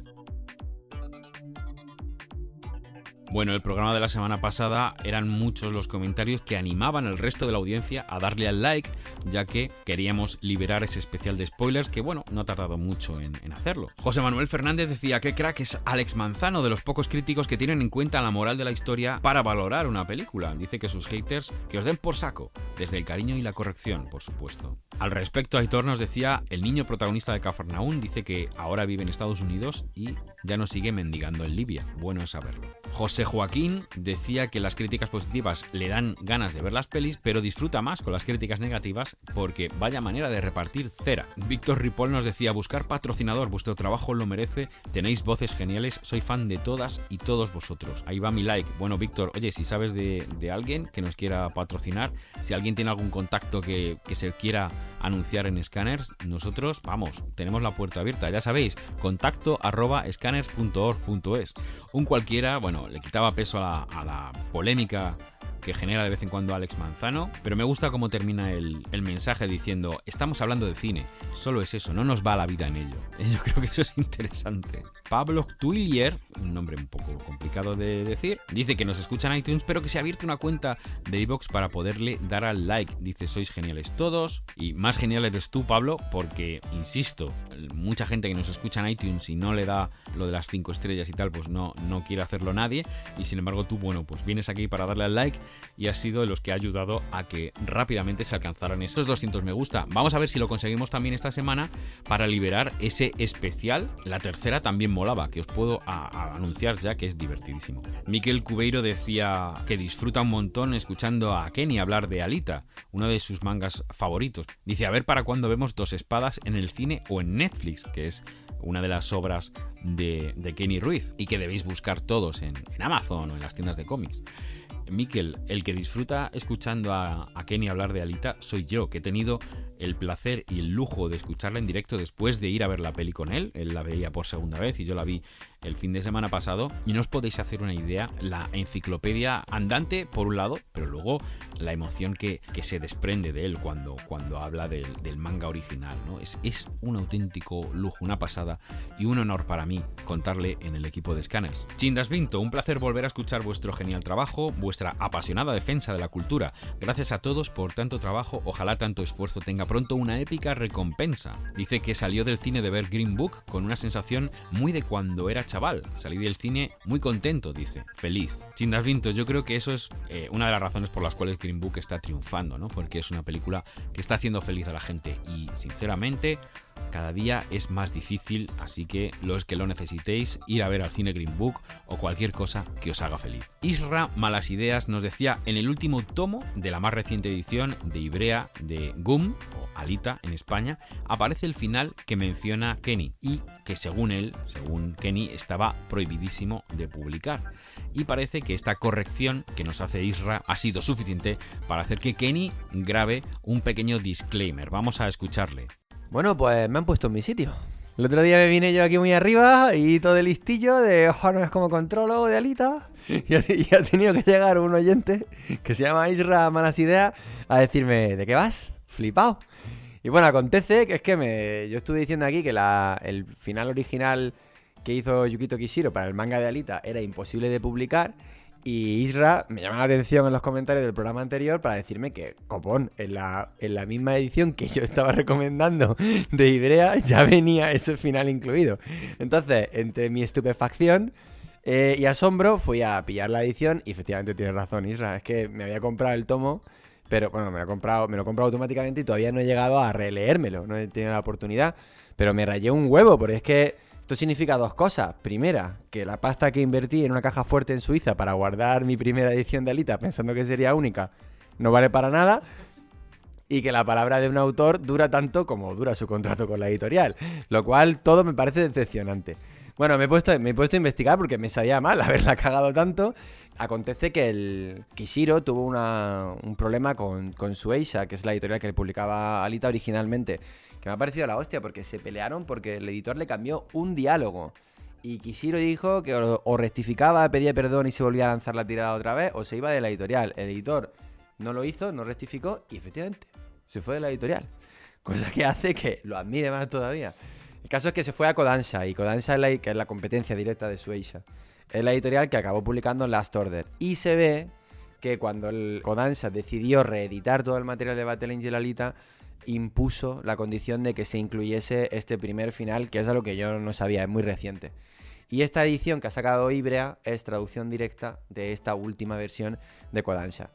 A: Bueno, el programa de la semana pasada eran muchos los comentarios que animaban al resto de la audiencia a darle al like, ya que queríamos liberar ese especial de spoilers que, bueno, no ha tardado mucho en hacerlo. José Manuel Fernández decía: qué crack es Alex Manzano, de los pocos críticos que tienen en cuenta la moral de la historia para valorar una película. Dice que sus haters que os den por saco, desde el cariño y la corrección, por supuesto. Al respecto, Aitor nos decía: el niño protagonista de Cafarnaún dice que ahora vive en Estados Unidos y ya no sigue mendigando en Libia. Bueno es saberlo. José Joaquín decía que las críticas positivas le dan ganas de ver las pelis, pero disfruta más con las críticas negativas porque vaya manera de repartir cera. Víctor Ripoll nos decía: buscar patrocinador, vuestro trabajo lo merece, tenéis voces geniales, soy fan de todas y todos vosotros. Ahí va mi like. Bueno, Víctor, oye, si sabes de alguien que nos quiera patrocinar, si alguien tiene algún contacto que se quiera anunciar en Scanners, nosotros, vamos, tenemos la puerta abierta. Ya sabéis, contacto@scanners.org.es. Un cualquiera, bueno, le quitaba peso a la polémica que genera de vez en cuando Alex Manzano, pero me gusta cómo termina el mensaje diciendo: estamos hablando de cine, solo es eso, no nos va la vida en ello. Yo creo que eso es interesante. Pablo Twillier, un nombre un poco complicado de decir, dice que nos escucha en iTunes, pero que se ha abierto una cuenta de iVoox para poderle dar al like. Dice: sois geniales todos, y más genial eres tú, Pablo, porque, insisto, mucha gente que nos escucha en iTunes y no le da lo de las 5 estrellas y tal, pues no quiere hacerlo nadie, y sin embargo tú, bueno, pues vienes aquí para darle al like y has sido de los que ha ayudado a que rápidamente se alcanzaran esos 200 me gusta. Vamos a ver si lo conseguimos también esta semana para liberar ese especial. La tercera también molaba, que os puedo anunciar ya que es divertidísimo. Miquel Cubeiro decía que disfruta un montón escuchando a Kenny hablar de Alita, uno de sus mangas favoritos. Dice: a ver para cuándo vemos Dos Espadas en el cine o en Netflix, que es una de las obras de Kenny Ruiz y que debéis buscar todos en Amazon o en las tiendas de cómics. Mikel, el que disfruta escuchando a Kenny hablar de Alita soy yo, que he tenido el placer y el lujo de escucharla en directo después de ir a ver la peli con él. Él la veía por segunda vez y yo la vi el fin de semana pasado, y no os podéis hacer una idea, la enciclopedia andante por un lado, pero luego la emoción que se desprende de él cuando habla del manga original, ¿no? Es un auténtico lujo, una pasada y un honor para mí contarle en el equipo de Scanners. Chindas Vinto, un placer volver a escuchar vuestro genial trabajo, vuestra apasionada defensa de la cultura. Gracias a todos por tanto trabajo, ojalá tanto esfuerzo tenga pronto una épica recompensa. Dice que salió del cine de ver Green Book con una sensación muy de cuando era chaval. Salí del cine muy contento, dice, feliz. Chindas Vinto, yo creo que eso es una de las razones por las cuales Green Book está triunfando, ¿no? Porque es una película que está haciendo feliz a la gente y, sinceramente, cada día es más difícil, así que los que lo necesitéis, ir a ver al cine Green Book o cualquier cosa que os haga feliz. Isra Malas Ideas nos decía, en el último tomo de la más reciente edición de Ibrea de GUM, o Alita en España, aparece el final que menciona Kenny y que según Kenny, estaba prohibidísimo de publicar. Y parece que esta corrección que nos hace Isra ha sido suficiente para hacer que Kenny grabe un pequeño disclaimer. Vamos a escucharle.
C: Bueno, pues me han puesto en mi sitio. El otro día me vine yo aquí muy arriba y todo el listillo de no es como controlo de Alita. Y ha tenido que llegar un oyente que se llama Isra Malas Ideas a decirme, ¿de qué vas? Flipao. Y bueno, acontece que es que yo estuve diciendo aquí que el final original que hizo Yukito Kishiro para el manga de Alita era imposible de publicar. Y Isra me llama la atención en los comentarios del programa anterior para decirme que, copón, en la misma edición que yo estaba recomendando de Ibrea ya venía ese final incluido. Entonces, entre mi estupefacción y asombro, fui a pillar la edición y efectivamente tienes razón, Isra. Es que me había comprado el tomo, pero bueno, me lo he comprado automáticamente y todavía no he llegado a releérmelo, no he tenido la oportunidad, pero me rayé un huevo porque es que esto significa dos cosas. Primera, que la pasta que invertí en una caja fuerte en Suiza para guardar mi primera edición de Alita pensando que sería única no vale para nada. Y que la palabra de un autor dura tanto como dura su contrato con la editorial. Lo cual todo me parece decepcionante. Bueno, me he puesto a investigar porque me sabía mal haberla cagado tanto. Acontece que el Kishiro tuvo un problema con Shueisha, que es la editorial que le publicaba Alita originalmente. Que me ha parecido la hostia porque se pelearon porque el editor le cambió un diálogo. Y Kishiro dijo que o rectificaba, pedía perdón y se volvía a lanzar la tirada otra vez, o se iba de la editorial. El editor no lo hizo, no rectificó y efectivamente se fue de la editorial. Cosa que hace que lo admire más todavía. El caso es que se fue a Kodansha y Kodansha que es la competencia directa de Shueisha. Es la editorial que acabó publicando Last Order. Y se ve que cuando el Kodansha decidió reeditar todo el material de Battle Angel Alita, impuso la condición de que se incluyese este primer final, que es algo que yo no sabía, es muy reciente. Y esta edición que ha sacado Ibrea es traducción directa de esta última versión de Kodansha.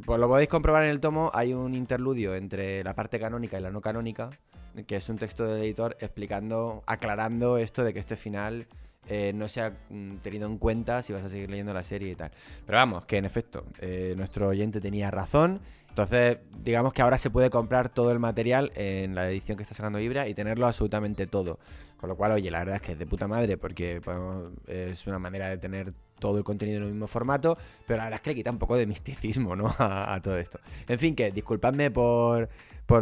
C: Pues lo podéis comprobar en el tomo, hay un interludio entre la parte canónica y la no canónica, que es un texto del editor aclarando esto de que este final no se ha tenido en cuenta si vas a seguir leyendo la serie y tal. Pero vamos, que en efecto, nuestro oyente tenía razón. Entonces, digamos que ahora se puede comprar todo el material en la edición que está sacando Ibrea y tenerlo absolutamente todo. Con lo cual, oye, la verdad es que es de puta madre porque es una manera de tener todo el contenido en el mismo formato, pero la verdad es que le quita un poco de misticismo, ¿no? a todo esto. En fin, que disculpadme por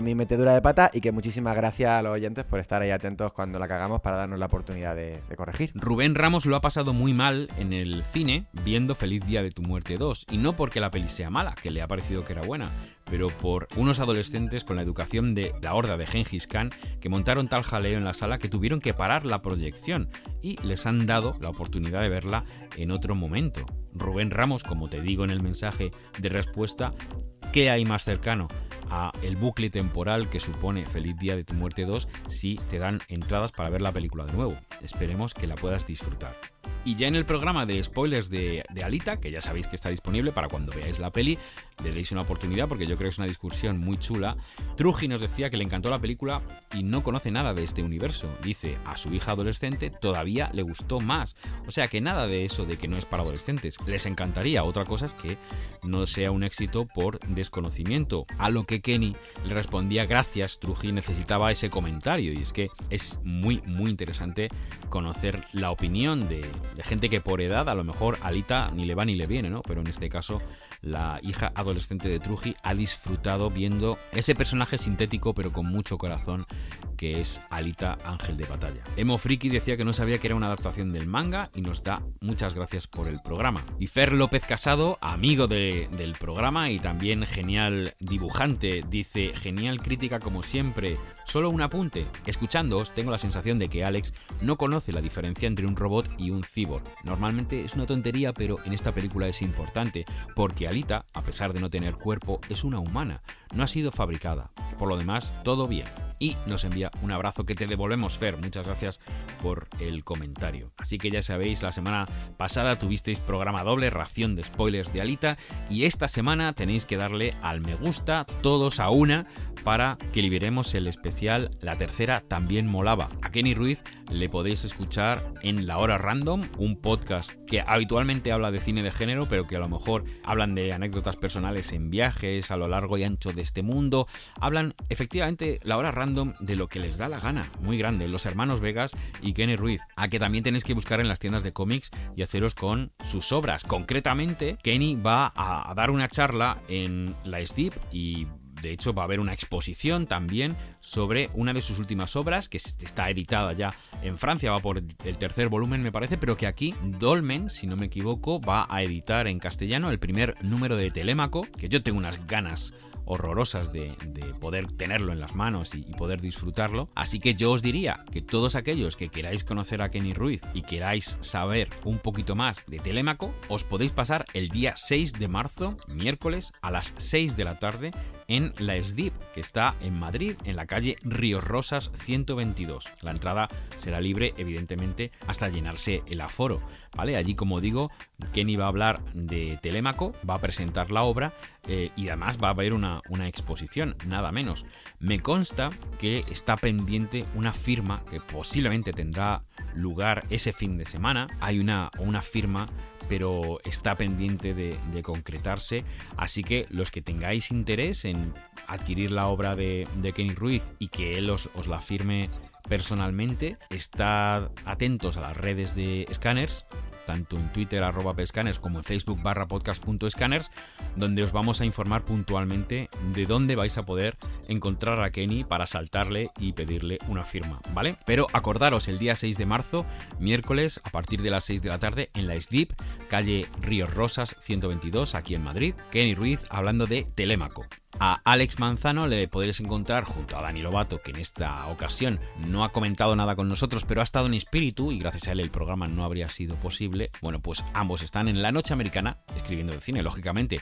C: mi metedura de pata y que muchísimas gracias a los oyentes por estar ahí atentos cuando la cagamos para darnos la oportunidad de corregir.
A: Rubén Ramos lo ha pasado muy mal en el cine viendo Feliz Día de tu Muerte 2, y no porque la peli sea mala, que le ha parecido que era buena, pero por unos adolescentes con la educación de la horda de Gengis Khan que montaron tal jaleo en la sala que tuvieron que parar la proyección y les han dado la oportunidad de verla en otro momento. Rubén Ramos, como te digo en el mensaje de respuesta, ¿qué hay más cercano a el bucle temporal que supone Feliz Día de tu Muerte 2 si te dan entradas para ver la película de nuevo? Esperemos que la puedas disfrutar. Y ya en el programa de spoilers de Alita, que ya sabéis que está disponible para cuando veáis la peli, le deis una oportunidad porque yo creo que es una discusión muy chula. Truji nos decía que le encantó la película y no conoce nada de este universo. Dice, a su hija adolescente todavía le gustó más. O sea que nada de eso de que no es para adolescentes. Les encantaría. Otra cosa es que no sea un éxito por desconocimiento. A lo que Kenny le respondía, gracias, Truji necesitaba ese comentario. Y es que es muy, muy interesante conocer la opinión de de gente que por edad a lo mejor Alita ni le va ni le viene, ¿no? Pero en este caso la hija adolescente de Trujillo ha disfrutado viendo ese personaje sintético pero con mucho corazón que es Alita, Ángel de Batalla. Emo Friki decía que no sabía que era una adaptación del manga y nos da muchas gracias por el programa. Y Fer López Casado, amigo del programa y también genial dibujante, dice: genial crítica como siempre. Solo un apunte: escuchándoos tengo la sensación de que Alex no conoce la diferencia entre un robot y un cyborg. Normalmente es una tontería, pero en esta película es importante, porque Alita, a pesar de no tener cuerpo, es una humana, no ha sido fabricada. Por lo demás, todo bien. Y nos envía un abrazo que te devolvemos, Fer. Muchas gracias por el comentario. Así que ya sabéis, la semana pasada tuvisteis programa doble, ración de spoilers de Alita, y esta semana tenéis que darle al me gusta todos a una para que liberemos el especial La Tercera También Molaba. A Kenny Ruiz le podéis escuchar en La Hora Random, un podcast que habitualmente habla de cine de género, pero que a lo mejor hablan de anécdotas personales en viajes a lo largo y ancho de este mundo. Hablan efectivamente La Hora Random de lo que les da la gana. Muy grande, los hermanos Vegas y Kenny Ruiz, a que también tenéis que buscar en las tiendas de cómics y haceros con sus obras. Concretamente, Kenny va a dar una charla en la SDIP y de hecho va a haber una exposición también sobre una de sus últimas obras que está editada ya en Francia, va por el tercer volumen me parece, pero que aquí Dolmen, si no me equivoco, va a editar en castellano el primer número de Telémaco, que yo tengo unas ganas horrorosas de poder tenerlo en las manos y poder disfrutarlo. Así que yo os diría que todos aquellos que queráis conocer a Kenny Ruiz y queráis saber un poquito más de Telémaco, os podéis pasar el día 6 de marzo, miércoles, a las 6 de la tarde en la SDIP, que está en Madrid, en la calle Ríos Rosas 122. La entrada será libre, evidentemente, hasta llenarse el aforo, ¿vale? Allí, como digo, Kenny va a hablar de Telémaco, va a presentar la obra y además va a haber una exposición, nada menos. Me consta que está pendiente una firma que posiblemente tendrá lugar ese fin de semana. Hay una firma, pero está pendiente de concretarse, así que los que tengáis interés en adquirir la obra de Kenny Ruiz y que él os la firme personalmente, estad atentos a las redes de Scanners, tanto en Twitter @pscanners como en Facebook /podcast.scanners, donde os vamos a informar puntualmente de dónde vais a poder encontrar a Kenny para saltarle y pedirle una firma, ¿vale? Pero acordaros, el día 6 de marzo, miércoles, a partir de las 6 de la tarde, en la SDIP, calle Ríos Rosas 122, aquí en Madrid, Kenny Ruiz hablando de Telémaco. A Alex Manzano le podréis encontrar junto a Dani Lobato, que en esta ocasión no ha comentado nada con nosotros, pero ha estado en espíritu y gracias a él el programa no habría sido posible. Bueno, pues ambos están en La Noche Americana, escribiendo de cine, lógicamente.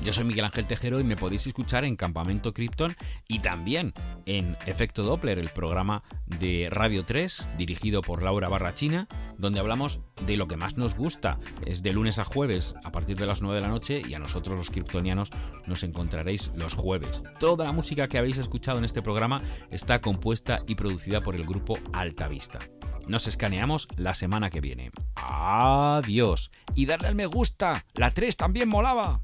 A: Yo soy Miguel Ángel Tejero y me podéis escuchar en Campamento Krypton y también en Efecto Doppler, el programa de Radio 3, dirigido por Laura Barrachina, donde hablamos de lo que más nos gusta. Es de lunes a jueves a partir de las 9 de la noche y a nosotros los kryptonianos nos encontraréis los jueves. Toda la música que habéis escuchado en este programa está compuesta y producida por el grupo Alta Vista. Nos escaneamos la semana que viene. ¡Adiós! Y darle al me gusta. La 3 también molaba.